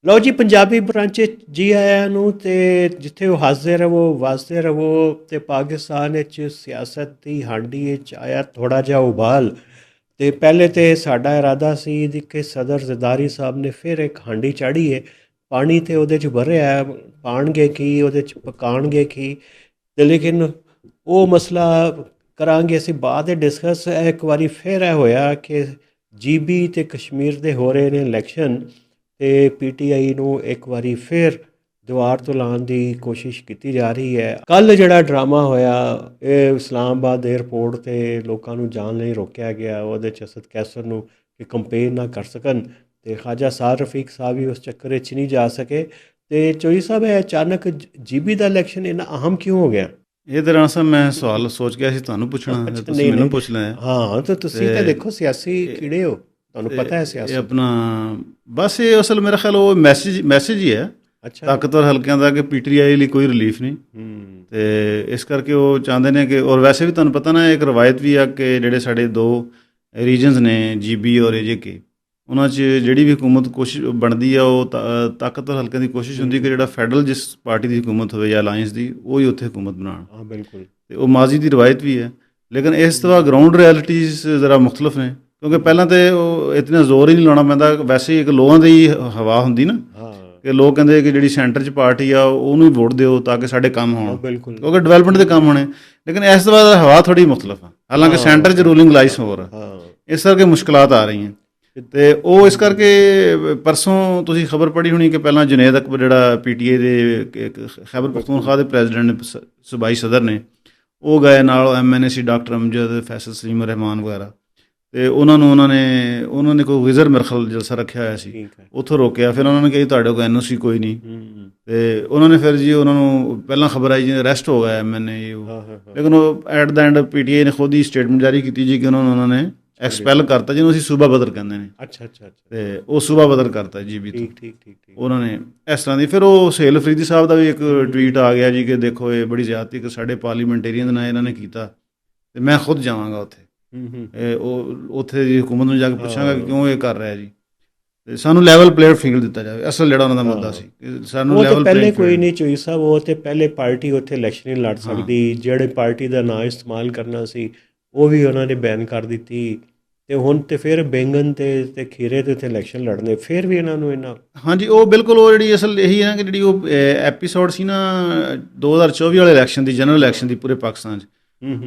ਲਓ ਜੀ ਪੰਜਾਬੀ ਬ੍ਰਾਂਚ 'ਚ ਜੀ ਆਇਆਂ ਨੂੰ। ਤੇ ਜਿੱਥੇ ਉਹ ਹੱਸਦੇ ਰਹੋ ਵਸਦੇ ਰਹੋ। ਤੇ ਪਾਕਿਸਤਾਨ ਵਿੱਚ ਸਿਆਸਤ ਦੀ ਹਾਂਡੀ ਵਿੱਚ ਆਇਆ ਥੋੜ੍ਹਾ ਜਿਹਾ ਉਬਾਲ। ਤੇ ਪਹਿਲੇ ਤੇ ਸਾਡਾ ਇਰਾਦਾ ਸੀ ਕਿ ਸਦਰ ਜ਼ਰਦਾਰੀ ਸਾਹਿਬ ਨੇ ਫਿਰ ਇੱਕ ਹਾਂਡੀ ਚਾੜ੍ਹੀ ਹੈ, ਪਾਣੀ ਤੇ ਉਹਦੇ 'ਚ ਭਰਿਆ ਹੈ, ਪਾਣਗੇ ਕੀ ਉਹਦੇ 'ਚ ਪਕਾਉਣਗੇ ਕੀ। ਤੇ ਲੇਕਿਨ ਉਹ ਮਸਲਾ ਕਰਾਂਗੇ ਅਸੀਂ ਬਾਅਦ ਡਿਸਕਸ। ਇੱਕ ਵਾਰੀ ਫਿਰ ਇਹ ਹੋਇਆ ਕਿ GB ਤੇ ਕਸ਼ਮੀਰ ਦੇ ਹੋ ਰਹੇ ਨੇ ਇਲੈਕਸ਼ਨ, ਤੇ PTI ਨੂੰ ਇੱਕ ਵਾਰੀ ਫਿਰ ਦੀਵਾਰ ਤੋਂ ਲਾਉਣ ਦੀ ਕੋਸ਼ਿਸ਼ ਕੀਤੀ ਜਾ ਰਹੀ ਹੈ। ਕੱਲ੍ਹ ਜਿਹੜਾ ਡਰਾਮਾ ਹੋਇਆ ਇਹ ਇਸਲਾਮਾਬਾਦ ਏਅਰਪੋਰਟ 'ਤੇ ਲੋਕਾਂ ਨੂੰ ਜਾਣ ਲਈ ਰੋਕਿਆ ਗਿਆ, ਉਹਦੇ 'ਚ ਅਸਦ ਕੈਸਰ ਨੂੰ ਕਿ ਕੰਪੇਨ ਨਾ ਕਰ ਸਕਣ, ਅਤੇ ਖਾਜਾ ਸਾਦ ਰਫੀਕ ਸਾਹਿਬ ਵੀ ਉਸ ਚੱਕਰ ਵਿੱਚ ਨਹੀਂ ਜਾ ਸਕੇ। ਅਤੇ ਚੌਧਰੀ ਸਾਹਿਬ ਇਹ ਅਚਾਨਕ GB ਦਾ ਇਲੈਕਸ਼ਨ ਇੰਨਾ ਅਹਿਮ ਕਿਉਂ ਹੋ ਗਿਆ? ਇਹ ਦੌਰਾਨ ਸਰ ਮੈਂ ਸਵਾਲ ਸੋਚ ਗਿਆ ਸੀ ਤੁਹਾਨੂੰ ਪੁੱਛਣਾ, ਅੱਛਾ, ਤੁਸੀਂ ਨਹੀਂ ਮੈਨੂੰ ਨਹੀਂ, ਪੁੱਛ ਲਿਆ। ਹਾਂ ਤਾਂ ਤੁਸੀਂ ਤਾਂ ਦੇਖੋ ਸਿਆਸੀ ਕੀੜੇ ਹੋ, ਤੁਹਾਨੂੰ ਪਤਾ ਹੈ ਇਹ ਸਿਆਸਤ। ਆਪਣਾ ਬਸ ਇਹ ਅਸਲ ਮੇਰਾ ਖਿਆਲ ਉਹ ਮੈਸੇਜ ਹੀ ਹੈ ਅੱਛਾ। ਤਾਕਤਵਰ ਹਲਕਿਆਂ ਦਾ ਕਿ PTI ਲਈ ਕੋਈ ਰਿਲੀਫ ਨਹੀਂ। ਤੇ ਇਸ ਕਰਕੇ ਉਹ ਚਾਹੁੰਦੇ ਨੇ ਕਿ, ਔਰ ਵੈਸੇ ਵੀ ਤੁਹਾਨੂੰ ਪਤਾ ਨਾ ਇੱਕ ਰਵਾਇਤ ਵੀ ਆ ਕਿ ਜਿਹੜੇ ਸਾਡੇ ਦੋ ਰੀਜਨਸ ਨੇ GB ਔਰ AJK, ਉਹਨਾਂ 'ਚ ਜਿਹੜੀ ਵੀ ਹਕੂਮਤ ਕੋਸ਼ਿਸ਼ ਬਣਦੀ ਆ ਉਹ ਤਾਕਤਵਰ ਹਲਕਿਆਂ ਦੀ ਕੋਸ਼ਿਸ਼ ਹੁੰਦੀ ਕਿ ਜਿਹੜਾ ਫੈਡਰਲ ਜਿਸ ਪਾਰਟੀ ਦੀ ਹਕੂਮਤ ਹੋਵੇ ਜਾਂ ਅਲਾਇੰਸ ਦੀ, ਉਹ ਹੀ ਉੱਥੇ ਹਕੂਮਤ ਬਣਾਉਣ। ਹਾਂ ਬਿਲਕੁਲ। ਤੇ ਉਹ ਮਾਜ਼ੀ ਦੀ ਰਵਾਇਤ ਵੀ ਹੈ, ਲੇਕਿਨ ਇਸ ਤੋਂ ਬਾਅਦ ਗਰਾਊਂਡ ਰਿਐਲਿਟੀਜ਼ ਜ਼ਰਾ ਮੁਖਤਲਿਫ ਨੇ, ਕਿਉਂਕਿ ਪਹਿਲਾਂ ਤਾਂ ਉਹ ਇਤਨਾ ਜ਼ੋਰ ਹੀ ਨਹੀਂ ਲਾਉਣਾ ਪੈਂਦਾ। ਵੈਸੇ ਹੀ ਇੱਕ ਲੋਹਾਂ ਦੀ ਹਵਾ ਹੁੰਦੀ ਨਾ, ਹਾਂ ਕਿ ਲੋਕ ਕਹਿੰਦੇ ਕਿ ਜਿਹੜੀ ਸੈਂਟਰ 'ਚ ਪਾਰਟੀ ਆ ਉਹਨੂੰ ਹੀ ਵੋਟ ਦਿਓ ਤਾਂ ਕਿ ਸਾਡੇ ਕੰਮ ਹੋਣ, ਬਿਲਕੁਲ। ਕਿਉਂਕਿ ਡਿਵੈਲਪਮੈਂਟ ਦੇ ਕੰਮ ਹੋਣੇ। ਲੇਕਿਨ ਇਸ ਤੋਂ ਬਾਅਦ ਹਵਾ ਥੋੜ੍ਹੀ ਮੁਖਤਲਿਫ ਆ, ਹਾਲਾਂਕਿ ਸੈਂਟਰ 'ਚ ਰੂਲਿੰਗ ਲਾਈਸ ਹੋਰ ਆ, ਹਾਂ ਇਸ ਕਰਕੇ ਮੁਸ਼ਕਲਾਤ ਆ ਰਹੀਆਂ। ਤੇ ਉਹ ਇਸ ਕਰਕੇ ਪਰਸੋਂ ਤੁਸੀਂ ਖਬਰ ਪੜ੍ਹੀ ਹੋਣੀ ਕਿ ਪਹਿਲਾਂ ਜੁਨੇਦ ਅਕਬਰ ਜਿਹੜਾ PTI ਦੇ ਖੈਬਰ ਪਖਤੂਨਖਵਾ ਦੇ ਪ੍ਰੈਜ਼ੀਡੈਂਟ ਨੇ, ਸੂਬਾਈ ਸਦਰ ਨੇ, ਉਹ ਗਏ ਨਾਲ MNAC ਡਾਕਟਰ ਅਮਜਦ, ਫੈਸਲ ਸਲੀਮ ਰਹਿਮਾਨ ਵਗੈਰਾ। ਤੇ ਉਹਨਾਂ ਨੇ ਕੋਈ ਵਿਜ਼ਰ ਮਿਰਖਲ ਜਲਸਾ ਰੱਖਿਆ ਹੋਇਆ ਸੀ, ਠੀਕ ਹੈ। ਉੱਥੋਂ ਰੋਕਿਆ। ਫਿਰ ਉਹਨਾਂ ਨੇ ਕਿਹਾ ਤੁਹਾਡੇ ਕੋਲ NOC ਕੋਈ ਨਹੀਂ। ਤੇ ਉਹਨਾਂ ਨੇ ਫਿਰ ਜੀ ਉਹਨਾਂ ਨੂੰ ਪਹਿਲਾਂ ਖਬਰ ਆਈ ਜੀ ਅਰੈਸਟ ਹੋ ਗਿਆ MNA। ਲੇਕਿਨ ਉਹ ਐਟ ਦਾ ਐਂਡ PTI ਨੇ ਖੁਦ ਹੀ ਸਟੇਟਮੈਂਟ ਜਾਰੀ ਕੀਤੀ ਜੀ ਕਿ ਉਹਨਾਂ ਨੇ ਐਕਸਪੈਲ ਕਰਤਾ, ਜਿਹਨੂੰ ਅਸੀਂ ਸੂਬਾ ਬਦਰ ਕਹਿੰਦੇ ਨੇ। ਅੱਛਾ ਅੱਛਾ ਅੱਛਾ। ਤੇ ਉਹ ਸੂਬਾ ਬਦਰ ਕਰਤਾ GB ਤੋਂ। ਠੀਕ ਠੀਕ ਠੀਕ ਠੀਕ। ਉਹਨਾਂ ਨੇ ਇਸ ਤਰ੍ਹਾਂ ਦੀ। ਫਿਰ ਉਹ ਸੁਹੇਲ ਅਫਰੀਦੀ ਸਾਹਿਬ ਦਾ ਵੀ ਇੱਕ ਟਵੀਟ ਆ ਗਿਆ ਜੀ ਕਿ ਦੇਖੋ ਇਹ ਬੜੀ ਜ਼ਿਆਦਤੀ ਕਿ ਸਾਡੇ ਪਾਰਲੀਮੈਂਟੇਰੀਅਨ ਦੇ ਨਾਲ ਇਹਨਾਂ ਨੇ ਕੀਤਾ, ਤੇ ਮੈਂ ਖੁਦ ਜਾਵਾਂਗਾ ਉੱਥੇ। ਉਹ ਉੱਥੇ ਦੀ ਹਕੂਮਤ ਨੂੰ ਜਾ ਕੇ ਪੁੱਛਾਂਗਾ ਕਿ ਕਿਉਂ ਇਹ ਕਰ ਰਿਹਾ ਜੀ, ਤੇ ਸਾਨੂੰ ਲੈਵਲ ਪਲੇਅਰ ਫੀਲਡ ਦਿੱਤਾ ਜਾਵੇ। ਅਸਲ ਜਿਹੜਾ ਉਹਨਾਂ ਦਾ ਮੁੱਦਾ ਸੀ ਕਿ ਸਾਨੂੰ ਲੈਵਲ ਪਹਿਲੇ ਕੋਈ ਨਹੀਂ ਚੋਈ ਸਾਹਿਬ, ਉਹ ਤੇ ਪਹਿਲੇ ਪਾਰਟੀ ਉੱਥੇ ਇਲੈਕਸ਼ਨ ਨਹੀਂ ਲੜ ਸਕਦੀ। ਜਿਹੜੇ ਪਾਰਟੀ ਦਾ ਨਾਂ ਇਸਤੇਮਾਲ ਕਰਨਾ ਸੀ ਉਹ ਵੀ ਉਹਨਾਂ ਨੇ ਬੈਨ ਕਰ ਦਿੱਤੀ। ਤੇ ਹੁਣ ਤੇ ਫਿਰ ਬੈਂਗਨ ਤੇ ਖੀਰੇ ਦੇ ਉੱਤੇ ਇਲੈਕਸ਼ਨ ਲੜਨੇ, ਫਿਰ ਵੀ ਇਹਨਾਂ ਨੂੰ ਇਹਨਾਂ। ਹਾਂਜੀ ਉਹ ਬਿਲਕੁਲ ਉਹ ਜਿਹੜੀ ਅਸਲ ਇਹੀ ਹੈ ਕਿ ਜਿਹੜੀ ਉਹ ਐਪੀਸੋਡ ਸੀ ਨਾ 2024 ਵਾਲੇ ਇਲੈਕਸ਼ਨ ਦੀ, ਜਨਰਲ ਇਲੈਕਸ਼ਨ ਦੀ ਪੂਰੇ ਪਾਕਿਸਤਾਨ 'ਚ,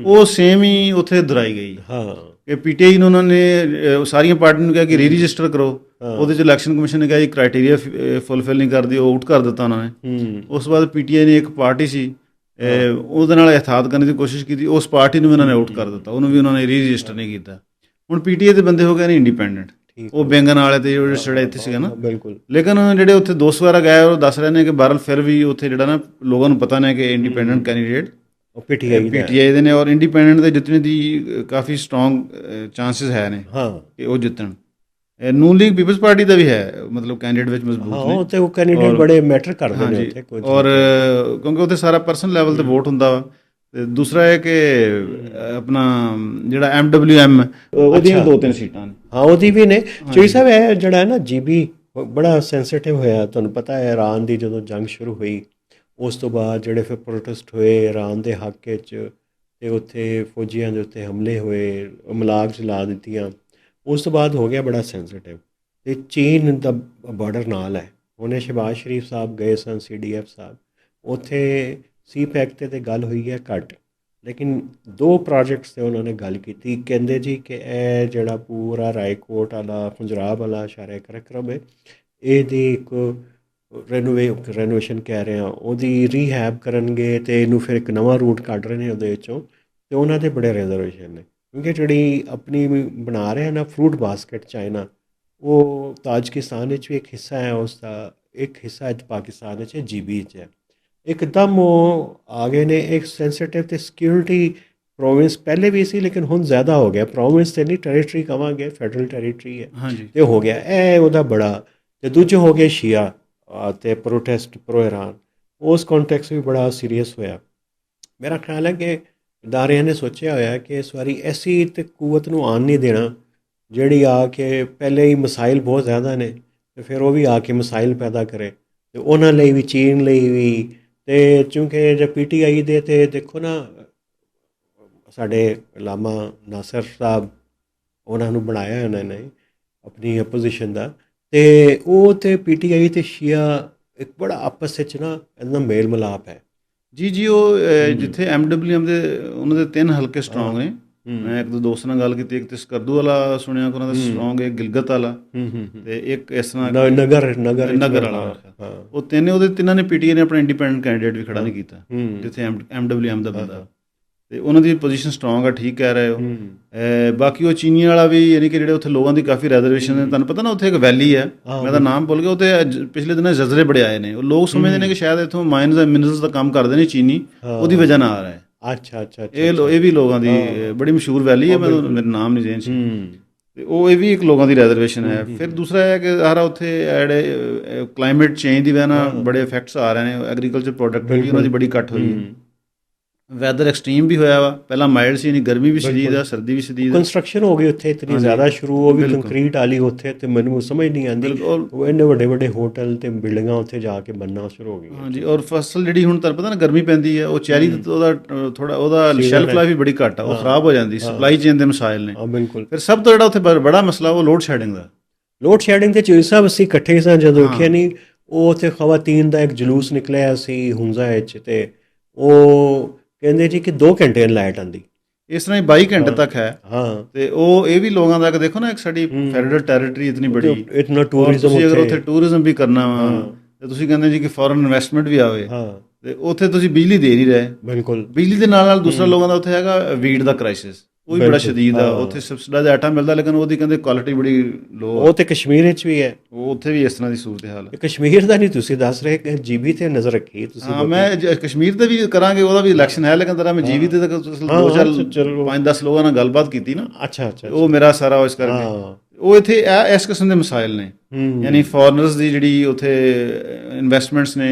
ਉਹ ਸੇਮ ਹੀ ਉੱਥੇ ਦੁਹਰਾਈ ਗਈ। ਹਾਂ ਕਿ PTI ਨੂੰ ਉਹਨਾਂ ਨੇ ਸਾਰੀਆਂ ਪਾਰਟੀਆਂ ਨੂੰ ਕਿਹਾ ਕਿ ਰਜਿਸਟਰ ਕਰੋ। ਉਹਦੇ 'ਚ ਇਲੈਕਸ਼ਨ ਕਮਿਸ਼ਨ ਨੇ ਕਿਹਾ ਜੀ ਕ੍ਰਾਈਟੇਰੀਆ ਫੁੱਲਫਿਲ ਨਹੀਂ ਕਰਦੀ, ਉਹ ਆਊਟ ਕਰ ਦਿੱਤਾ ਉਹਨਾਂ ਨੇ। ਉਸ ਤੋਂ ਬਾਅਦ PTI ਨੇ ਇੱਕ ਪਾਰਟੀ ਸੀ ਉਹਦੇ ਨਾਲ ਇਹਤਿਆਤ ਕਰਨ ਦੀ ਕੋਸ਼ਿਸ਼ ਕੀਤੀ, ਉਸ ਪਾਰਟੀ ਨੂੰ ਵੀ ਉਹਨਾਂ ਨੇ ਆਊਟ ਕਰ ਦਿੱਤਾ, ਉਹਨੂੰ ਵੀ ਉਹਨਾਂ ਨੇ ਰਜਿਸਟਰ ਨਹੀਂ ਕੀਤਾ। ਹੁਣ PTI ਦੇ ਬੰਦੇ ਹੋ ਗਏ ਨੇ ਇੰਡੀਪੈਂਡੈਂਟ, ਉਹ ਬੈਂਗਨ ਵਾਲੇ ਤੇ ਜਿਹੜੇ ਇੱਥੇ ਸੀਗਾ ਨਾ। ਬਿਲਕੁਲ। ਲੇਕਿਨ ਜਿਹੜੇ ਉੱਥੇ ਦੋਸਤ ਵਗੈਰਾ ਗਏ ਉਹ ਦੱਸ ਰਹੇ ਨੇ ਕਿ ਬਹਰਹਾਲ ਫਿਰ ਵੀ ਉੱਥੇ ਜਿਹੜਾ ਨਾ ਲੋਕਾਂ ਨੂੰ ਪਤਾ ਨੇ ਕਿ ਇੰਡੀਪੈਂਡੈਂਟ ਕੈਂਡੀਡੇਟ PTI ਦੇ ਨੇ, ਔਰ ਇੰਡੀਪੈਂਡੈਂਟ ਦੇ ਜਿੱਤਣੇ ਦੀ ਕਾਫੀ ਸਟਰੋਂਗ ਚਾਂਸਿਸ ਹੈ ਨੇ ਕਿ ਉਹ ਜਿੱਤਣ। ਨੂਨ ਲੀਗ ਪੀਪਲਸ ਪਾਰਟੀ ਦਾ ਵੀ ਹੈ, ਮਤਲਬ ਕੈਂਡੀਡੇਟ ਵਿੱਚ ਮਜ਼ਬੂਤ ਨੇ। ਉਹ ਤੇ ਉਹ ਕੈਂਡੀਡੇਟ ਬੜੇ ਮੈਟਰ ਕਰਦੇ ਨੇ ਉੱਥੇ ਕੁਝ। ਔਰ ਕਿਉਂਕਿ ਉੱਥੇ ਸਾਰਾ ਪਰਸਨਲ ਲੈਵਲ ਤੇ ਵੋਟ ਹੁੰਦਾ ਵਾ। ਤੇ ਦੂਸਰਾ ਹੈ ਕਿ ਆਪਣਾ ਜਿਹੜਾ MWM ਉਹਦੀਆਂ 2-3 ਸੀਟਾਂ ਨੇ। ਹਾਂ ਉਹਦੀ ਵੀ ਨੇ। ਚੋਈ ਸਾਹਿਬ ਇਹ ਜਿਹੜਾ ਹੈ ਨਾ GB ਬੜਾ ਸੈਂਸਿਟਿਵ ਹੋਇਆ, ਤੁਹਾਨੂੰ ਪਤਾ ਹੈ ਇਰਾਨ ਦੀ ਜਦੋਂ ਜੰਗ ਸ਼ੁਰੂ ਹੋਈ ਉਸ ਤੋਂ ਬਾਅਦ ਜਿਹੜੇ ਫਿਰ ਪ੍ਰੋਟੈਸਟ ਹੋਏ ਇਰਾਨ ਦੇ ਹੱਕ ਵਿੱਚ, ਅਤੇ ਉੱਥੇ ਫੌਜੀਆਂ ਦੇ ਉੱਤੇ ਹਮਲੇ ਹੋਏ, ਮਲਾਗ ਚਲਾ ਦਿੱਤੀਆਂ, ਉਸ ਤੋਂ ਬਾਅਦ ਹੋ ਗਿਆ ਬੜਾ ਸੈਂਸਿਟਿਵ। ਅਤੇ ਚੀਨ ਦਾ ਬਾਰਡਰ ਨਾਲ ਹੈ। ਉਹਨੇ ਸ਼ਹਿਬਾਜ਼ ਸ਼ਰੀਫ ਸਾਹਿਬ ਗਏ ਸਨ, CDF ਸਾਹਿਬ, ਉੱਥੇ CPEC 'ਤੇ ਗੱਲ ਹੋਈ ਹੈ ਘੱਟ, ਲੇਕਿਨ 2 ਪ੍ਰੋਜੈਕਟਸ 'ਤੇ ਉਹਨਾਂ ਨੇ ਗੱਲ ਕੀਤੀ। ਕਹਿੰਦੇ ਜੀ ਕਿ ਇਹ ਜਿਹੜਾ ਪੂਰਾ ਰਾਏਕੋਟ ਵਾਲਾ ਪੰਜਾਬ ਵਾਲਾ ਸ਼ਾਰਾ ਕਰਕਰਮ ਹੈ, ਇਹਦੀ ਇੱਕ ਰੈਨੋਵੇਸ਼ਨ ਕਹਿ ਰਹੇ ਹਾਂ, ਉਹਦੀ ਰੀਹੈਬ ਕਰਨਗੇ, ਅਤੇ ਇਹਨੂੰ ਫਿਰ ਇੱਕ ਨਵਾਂ ਰੂਟ ਕੱਢ ਰਹੇ ਨੇ ਉਹਦੇ ਵਿੱਚੋਂ। ਅਤੇ ਉਹਨਾਂ ਦੇ ਬੜੇ ਰਿਜ਼ਰਵੇਸ਼ਨ ਨੇ, ਕਿਉਂਕਿ ਜਿਹੜੀ ਆਪਣੀ ਬਣਾ ਰਹੇ ਨਾ ਫਰੂਟ ਬਾਸਕਟ ਚਾਈਨਾ, ਉਹ ਤਾਜਕਿਸਤਾਨ ਵਿੱਚ ਵੀ ਇੱਕ ਹਿੱਸਾ ਹੈ, ਉਸ ਦਾ ਇੱਕ ਹਿੱਸਾ ਪਾਕਿਸਤਾਨ ਵਿੱਚ GB 'ਚ ਹੈ। ਇੱਕਦਮ ਉਹ ਆ ਗਏ ਨੇ ਇੱਕ ਸੈਂਸਿਟਿਵ ਅਤੇ ਸਿਕਿਉਰਿਟੀ ਪ੍ਰੋਵਿੰਸ ਪਹਿਲੇ ਵੀ ਸੀ, ਲੇਕਿਨ ਹੁਣ ਜ਼ਿਆਦਾ ਹੋ ਗਿਆ। ਪ੍ਰੋਵਿੰਸ ਤੇ ਨਹੀਂ, ਟੈਰੀਟਰੀ ਕਹਾਂਗੇ, ਫੈਡਰਲ ਟੈਰੀਟਰੀ ਹੈ। ਹਾਂਜੀ। ਅਤੇ ਹੋ ਗਿਆ ਇਹ ਉਹਦਾ ਬੜਾ। ਅਤੇ ਦੂਜੇ ਹੋ ਗਏ ਸ਼ੀਆ ਅਤੇ ਪ੍ਰੋਟੈਸਟ ਪ੍ਰੋ ਇਰਾਨ, ਉਸ ਕੌਨਟੈਕਸ ਵੀ ਬੜਾ ਸੀਰੀਅਸ ਹੋਇਆ। ਮੇਰਾ ਖਿਆਲ ਹੈ ਕਿ ਇਦਾਰਿਆਂ ਨੇ ਸੋਚਿਆ ਹੋਇਆ ਕਿ ਇਸ ਵਾਰੀ ਐਸੀ ਤੇ ਕੂਵਤ ਨੂੰ ਆਉਣ ਨਹੀਂ ਦੇਣਾ ਜਿਹੜੀ ਆ ਕੇ ਪਹਿਲੇ ਹੀ ਮਸਾਇਲ ਬਹੁਤ ਜ਼ਿਆਦਾ ਨੇ, ਤੇ ਫਿਰ ਉਹ ਵੀ ਆ ਕੇ ਮਿਸਾਈਲ ਪੈਦਾ ਕਰੇ, ਤੇ ਉਹਨਾਂ ਲਈ ਵੀ, ਚੀਨ ਲਈ ਵੀ। ਤੇ ਚੂੰਕਿ ਜੇ PTI ਦੇ ਤੇ ਦੇਖੋ ਨਾ, ਸਾਡੇ ਲਾਮਾ ਨਾਸਰ ਸਾਹਿਬ, ਉਹਨਾਂ ਨੂੰ ਬਣਾਇਆ ਉਹਨਾਂ ਨੇ ਆਪਣੀ ਆਪੋਜੀਸ਼ਨ ਦਾ, ਤੇ ਉਹ ਤੇ PTI ਤੇ ਸ਼ੀਆ ਇੱਕ ਬੜਾ ਆਪਸ ਵਿੱਚ ਨਾ ਇਹਦਾ ਮੇਲ ਮਿਲਾਪ ਹੈ। ਜੀ ਉਹ ਜਿੱਥੇ MWM ਦੇ ਉਹਨਾਂ ਦੇ 3 ਹਲਕੇ ਸਟਰੋਂਗ ਨੇ। ਮੈਂ ਇੱਕ ਦੋ ਦੋਸਤਾਂ ਨਾਲ ਗੱਲ ਕੀਤੀ, ਇੱਕ ਤੇ ਸਕਰਦੂ ਵਾਲਾ ਸੁਣਿਆ ਕਿ ਉਹਨਾਂ ਦਾ ਸਟਰੋਂਗ ਹੈ, ਗਿਲਗਤ ਵਾਲਾ, ਤੇ ਇੱਕ ਇਸ ਤਰ੍ਹਾਂ ਨਗਰ ਵਾਲਾ। ਉਹ ਉਹਦੇ ਤਿੰਨਾਂ ਨੇ PTI ਨੇ ਆਪਣਾ ਇੰਡੀਪੈਂਡੈਂਟ ਕੈਂਡੀਡੇਟ ਵੀ ਖੜਾ ਨਹੀਂ ਕੀਤਾ, ਜਿੱਥੇ MWM ਦਾ ਬੰਦਾ, ਤੇ ਉਹਨਾਂ ਦੀ ਪੋਜੀਸ਼ਨ ਸਟਰੋਂਗ ਆ, ਠੀਕ ਕਹਿ ਰਹੇ ਹੋ। ਬਾਕੀ ਉਹ ਚੀਨੀਆਂ ਵਾਲਾ ਵੀ, ਯਾਨੀ ਕਿ ਜਿਹੜੇ ਉੱਥੇ ਲੋਕਾਂ ਦੀ ਕਾਫੀ ਰੈਜ਼ਰਵੇਸ਼ਨ ਨੇ। ਤੁਹਾਨੂੰ ਪਤਾ ਨਾ ਉੱਥੇ ਇੱਕ ਵੈਲੀ ਹੈ, ਮੈਂ ਤਾਂ ਨਾਮ ਭੁੱਲ ਗਿਆ, ਉੱਥੇ ਪਿਛਲੇ ਦਿਨਾਂ ਜ਼ਲਜ਼ਲੇ ਬੜੇ ਆਏ ਨੇ। ਉਹ ਲੋਕ ਸਮਝਦੇ ਨੇ ਕਿ ਸ਼ਾਇਦ ਇੱਥੋਂ ਮਾਈਨਸ ਐਂਡ ਮਿਨਰਲਸ ਦਾ ਕੰਮ ਕਰਦੇ ਨੇ ਚੀਨੀ, ਉਹਦੀ ਵਜ੍ਹਾ ਨਾਲ ਆ ਰਿਹਾ ਹੈ। ਅੱਛਾ। ਇਹ ਵੀ ਲੋਕਾਂ ਦੀ ਬੜੀ ਮਸ਼ਹੂਰ ਵੈਲੀ ਹੈ, ਮੇਰਾ ਨਾਮ ਨਹੀਂ ਜ਼ੇਨ 'ਚ, ਤੇ ਇਹ ਵੀ ਇੱਕ ਲੋਕਾਂ ਦੀ ਰੈਜ਼ਰਵੇਸ਼ਨ ਹੈ। ਫਿਰ ਦੂਸਰਾ ਹੈ ਕਿ ਸਾਰਾ ਉੱਥੇ ਜਿਹੜੇ ਕਲਾਈਮੇਟ ਚੇਂਜ ਦੀ ਵਜ੍ਹਾ ਨਾਲ ਬੜੇ ਇਫੈਕਟਸ ਆ ਰਹੇ ਨੇ, ਐਗਰੀਕਲਚਰ ਪ੍ਰੋਡਕਟਿਵਿਟੀ ਉਹਨਾਂ ਦੀ ਬੜੀ ਘੱਟ ਹੋਈ ਹੈ। ਵੈਦਰ ਐਕਸਟ੍ਰੀਮ ਵੀ ਹੋਇਆ ਵਾ, ਪਹਿਲਾਂ ਮਾਈਲਡ ਸੀ, ਨਹੀਂ ਗਰਮੀ ਵੀ ਸ਼ਦੀਦ ਆ, ਸਰਦੀ ਵੀ ਸ਼ਦੀਦ। ਕੰਸਟਰਕਸ਼ਨ ਹੋ ਗਈ ਉੱਥੇ ਇਤਨੀ ਜ਼ਿਆਦਾ ਸ਼ੁਰੂ, ਉਹ ਵੀ ਕੰਕਰੀਟ ਵਾਲੀ ਉੱਥੇ, ਤੇ ਮੈਨੂੰ ਸਮਝ ਨਹੀਂ ਆਉਂਦੀ, ਉਹ ਇੰਨੇ ਵੱਡੇ ਵੱਡੇ ਹੋਟਲ ਤੇ ਬਿਲਡਿੰਗਾਂ ਉੱਥੇ ਜਾ ਕੇ ਬਣਨਾ ਸ਼ੁਰੂ ਹੋ ਗਈਆਂ। ਹਾਂਜੀ, ਔਰ ਫਸਲ ਜਿਹੜੀ ਹੁਣ ਤੁਹਾਨੂੰ ਪਤਾ ਨਾ ਗਰਮੀ ਪੈਂਦੀ ਹੈ, ਉਹ ਚੈਰੀ ਉਹਦਾ ਥੋੜਾ ਉਹਦਾ ਸ਼ੈਲਫ ਲਾਈਫ ਵੀ ਬੜੀ ਘੱਟ ਆ, ਉਹ ਖਰਾਬ ਹੋ ਜਾਂਦੀ, ਸਪਲਾਈ ਚੇਨ ਦੇ ਮਸਾਇਲ ਨੇ। ਬਿਲਕੁਲ। ਫਿਰ ਸਭ ਤੋਂ ਜਿਹੜਾ ਉੱਥੇ ਬੜਾ ਮਸਲਾ ਉਹ ਲੋਡ ਸ਼ੈਡਿੰਗ ਦਾ। ਲੋਡ ਸ਼ੈਡਿੰਗ ਤੇ ਚੋਈ ਸਾਹਿਬ ਅਸੀਂ ਇਕੱਠੇ ਸਾਂ ਜਦੋਂ ਵੇਖਿਆ ਨਹੀਂ, ਉਹ ਉੱਥੇ ਖਵਾਤੀਨ ਦਾ ਇੱਕ ਜਲੂਸ ਨਿਕਲਿਆ ਸੀ ਹੁੰਜ਼ਾ ਵਿੱਚ, ਤੇ ਉਹ ਕਹਿੰਦੇ ਜੀ ਕਿ 2 ਘੰਟੇ ਲਾਈਟ ਆਉਂਦੀ, ਇਸ ਤਰ੍ਹਾਂ ਹੀ 22 ਘੰਟੇ ਤੱਕ ਹੈ। ਤੇ ਉਹ ਇਹ ਵੀ ਲੋਕਾਂ ਦਾ, ਦੇਖੋ ਨਾ, ਇੱਕ ਸਾਡੀ ਫੈਡਰਲ ਟੈਰੀਟਰੀ ਇਤਨੀ ਬੜੀ, ਇਤਨਾ ਟੂਰਿਜ਼ਮ, ਤੁਸੀਂ ਅਗਰ ਉੱਥੇ ਟੂਰਿਜ਼ਮ ਵੀ ਕਰਨਾ ਵਾ, ਤੇ ਤੁਸੀਂ ਕਹਿੰਦੇ ਜੀ ਕਿ ਫੋਰਨ ਇਨਵੈਸਟਮੈਂਟ ਵੀ ਆਵੇ, ਤੇ ਉੱਥੇ ਤੁਸੀਂ ਬਿਜਲੀ ਦੇ ਨਹੀਂ ਰਹੇ। ਬਿਲਕੁਲ। ਬਿਜਲੀ ਦੇ ਨਾਲ ਦੂਸਰਾ ਲੋਕਾਂ ਦਾ ਉੱਥੇ ਹੈਗਾ ਵੀਟ ਦਾ ਕ੍ਰਾਈਸਿਸ, ਉਹ ਵੀ ਬੜਾ ਸ਼ਦੀਦ ਆ। ਉੱਥੇ ਸਬਸਿਡਾਈਜ਼ਡ ਆਟਾ ਮਿਲਦਾ, ਲੇਕਿਨ ਉਹਦੀ ਕਹਿੰਦੇ ਕੁਆਲਿਟੀ ਬੜੀ ਲੋ। ਉਹ ਤੇ ਕਸ਼ਮੀਰ ਵਿੱਚ ਵੀ ਹੈ, ਉਹ ਉੱਥੇ ਵੀ ਇਸ ਤਰ੍ਹਾਂ ਦੀ ਸੂਰਤ ਹਾਲ ਹੈ। ਕਸ਼ਮੀਰ ਦਾ ਨਹੀਂ ਤੁਸੀਂ ਦੱਸ ਰਹੇ, GB ਤੇ ਨਜ਼ਰ ਰੱਖੀ ਤੁਸੀਂ? ਹਾਂ, ਮੈਂ ਕਸ਼ਮੀਰ ਤੇ ਵੀ ਕਰਾਂਗੇ, ਉਹਦਾ ਵੀ ਇਲੈਕਸ਼ਨ ਹੈ, ਲੇਕਿਨ ਤੇਰਾ ਮੈਂ GB ਤੇ 5-10 ਲੋਕਾਂ ਨਾਲ ਗੱਲਬਾਤ ਕੀਤੀ ਨਾ। ਅੱਛਾ। ਉਹ ਮੇਰਾ ਸਾਰਾ ਇਸ ਕਰਕੇ ਉਹ ਇੱਥੇ ਇਸ ਕਿਸਮ ਦੇ ਮਸਾਇਲ ਨੇ, ਯਾਨੀ ਫੋਰਨਰਸ ਦੀ ਜਿਹੜੀ ਉੱਥੇ ਇਨਵੈਸਟਮੈਂਟਸ ਨੇ,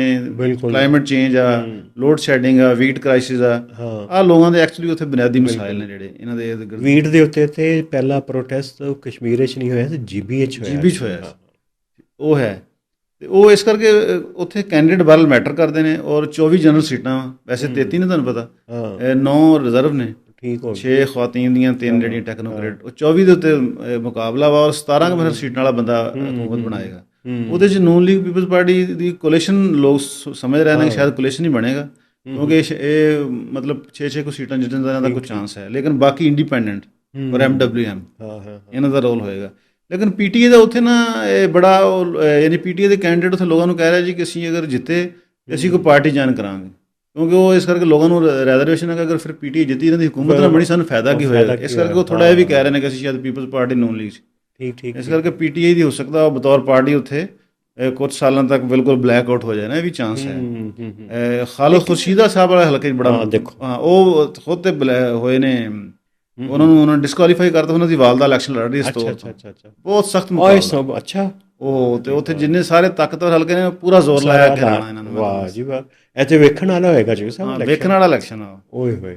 ਕਲਾਈਮੇਟ ਚੇਂਜ ਆ, ਲੋਡ ਸ਼ੈਡਿੰਗ ਆ, ਵੀਟ ਕ੍ਰਾਈਸਿਸ ਆ ਲੋਕਾਂ ਦੇ ਐਕਚੁਅਲੀ ਉੱਥੇ ਬੁਨਿਆਦੀ ਮਸਾਇਲ ਨੇ ਜਿਹੜੇ ਇਹਨਾਂ ਦੇ। ਵੀਟ ਦੇ ਉੱਤੇ ਤੇ ਪਹਿਲਾ ਪ੍ਰੋਟੈਸਟ ਕਸ਼ਮੀਰ 'ਚ ਨਹੀਂ ਹੋਇਆ, ਤੇ GB 'ਚ ਹੋਇਆ। ਉਹ ਹੈ, ਤੇ ਉਹ ਇਸ ਕਰਕੇ ਉੱਥੇ ਕੈਂਡੀਡੇਟ ਬਾਰੇ ਮੈਟਰ ਕਰਦੇ ਨੇ। ਔਰ 24 ਜਨਰਲ ਸੀਟਾਂ, ਵੈਸੇ 33 ਨੇ ਤੁਹਾਨੂੰ ਪਤਾ, 9 ਰਿਜ਼ਰਵ ਨੇ, 6 ਖਵਾਤੀਨ ਦੀਆਂ, 3 ਜਿਹੜੀਆਂ ਟੈਕਨੋਕ੍ਰੇਟ, ਉਹ 24 ਦੇ ਉੱਤੇ ਮੁਕਾਬਲਾ ਵਾ। ਔਰ 17 ਸੀਟਾਂ ਵਾਲਾ ਬੰਦਾ ਹਕੂਮਤ ਬਣਾਏਗਾ। ਉਹਦੇ 'ਚ ਨੂਨ ਲੀਗ ਪੀਪਲਸ ਪਾਰਟੀ ਦੀ ਕੋਲੇਸ਼ਨ ਲੋਕ ਸਮਝ ਰਹੇ ਨੇ ਸ਼ਾਇਦ ਕੋਲੇਸ਼ਨ ਹੀ ਬਣੇਗਾ, ਕਿਉਂਕਿ ਇਹ ਮਤਲਬ 6 ਕੁ ਸੀਟਾਂ ਜਿੱਤਣ ਦਾ ਕੋਈ ਚਾਂਸ ਹੈ। ਲੇਕਿਨ ਬਾਕੀ ਇੰਡੀਪੈਂਡੈਂਟ ਔਰ MWM ਇਹਨਾਂ ਦਾ ਰੋਲ ਹੋਏਗਾ। ਲੇਕਿਨ PTI ਦਾ ਉੱਥੇ ਨਾ ਇਹ ਬੜਾ, ਯਾਨੀ PTI ਦੇ ਕੈਂਡੀਡੇਟ ਉੱਥੇ ਲੋਕਾਂ ਨੂੰ ਕਹਿ ਰਿਹਾ ਜੀ ਕਿ ਅਸੀਂ ਅਗਰ ਜਿੱਤੇ ਤਾਂ ਅਸੀਂ ਕੋਈ ਪਾਰਟੀ ਜੁਆਇਨ ਕਰਾਂਗੇ, ਕਿਉਂਕਿ ਉਹ ਇਸ ਕਰਕੇ ਲੋਕਾਂ ਨੂੰ ਰੈਜ਼ਰਵੇਸ਼ਨ ਹੈ ਕਿ ਅਗਰ ਫਿਰ PTI ਜਿੱਤੀ, ਇਹਨਾਂ ਦੀ ਹੁਕੂਮਤ ਨਾਲ ਬਣੀ, ਸਾਨੂੰ ਫਾਇਦਾ ਕੀ ਹੋਏਗਾ। ਇਸ ਕਰਕੇ ਉਹ ਥੋੜਾ ਇਹ ਵੀ ਕਹਿ ਰਹੇ ਨੇ ਕਿ ਅਸੀਂ ਸ਼ਾਇਦ ਪੀਪਲਸ ਪਾਰਟੀ ਨੂਨ ਲੀਗ 'ਚ, ਇਸ ਕਰਕੇ PTI ਦੀ ਹੋ ਸਕਦਾ ਉਹ ਬਤੌਰ ਪਾਰਟੀ ਉੱਥੇ ਕੁਝ ਸਾਲਾਂ ਤੱਕ ਬਿਲਕੁਲ ਬਲੈਕ ਆਊਟ ਹੋ ਜਾਏ ਨਾ, ਇਹ ਵੀ ਚਾਂਸ ਹੈ। ਖਾਲਿਦ ਖੁਰਸ਼ੀਦਾ ਸਾਹਿਬ ਵਾਲਾ ਹਲਕੇ 'ਚ ਬੜਾ ਦੇਖੋ, ਉਹ ਖੁਦ ਤੇ ਹੋਏ ਨੇ, ਉਹਨਾਂ ਡਿਸਕੁਆਲੀਫਾਈ ਕਰਤਾ, ਉਹਨਾਂ ਦੀ ਵਾਲਦਾ ਇਲੈਕਸ਼ਨ ਲੜ ਰਹੀ ਇਸ ਤੋਂ। ਬਹੁਤ ਸਖਤ ਮੁਕਾਬਲਾ। ਅੱਛਾ। ਉਹ ਤੇ ਉੱਥੇ ਜਿੰਨੇ ਸਾਰੇ ਤਾਕਤਵਰ ਹਲਕੇ ਨੇ ਪੂਰਾ ਜ਼ੋਰ ਲਾਇਆ ਕਿ ਰਾਣਾ ਇਹਨਾਂ ਨੂੰ। ਵਾਹ ਜੀ ਵਾਹ, ਇਹ ਤੇ ਵੇਖਣ ਵਾਲਾ ਹੋਏਗਾ ਚੋਈ ਸਾਹਿਬ, ਵੇਖਣ ਵਾਲਾ ਇਲੈਕਸ਼ਨ ਆ। ਓਏ ਹੋਏ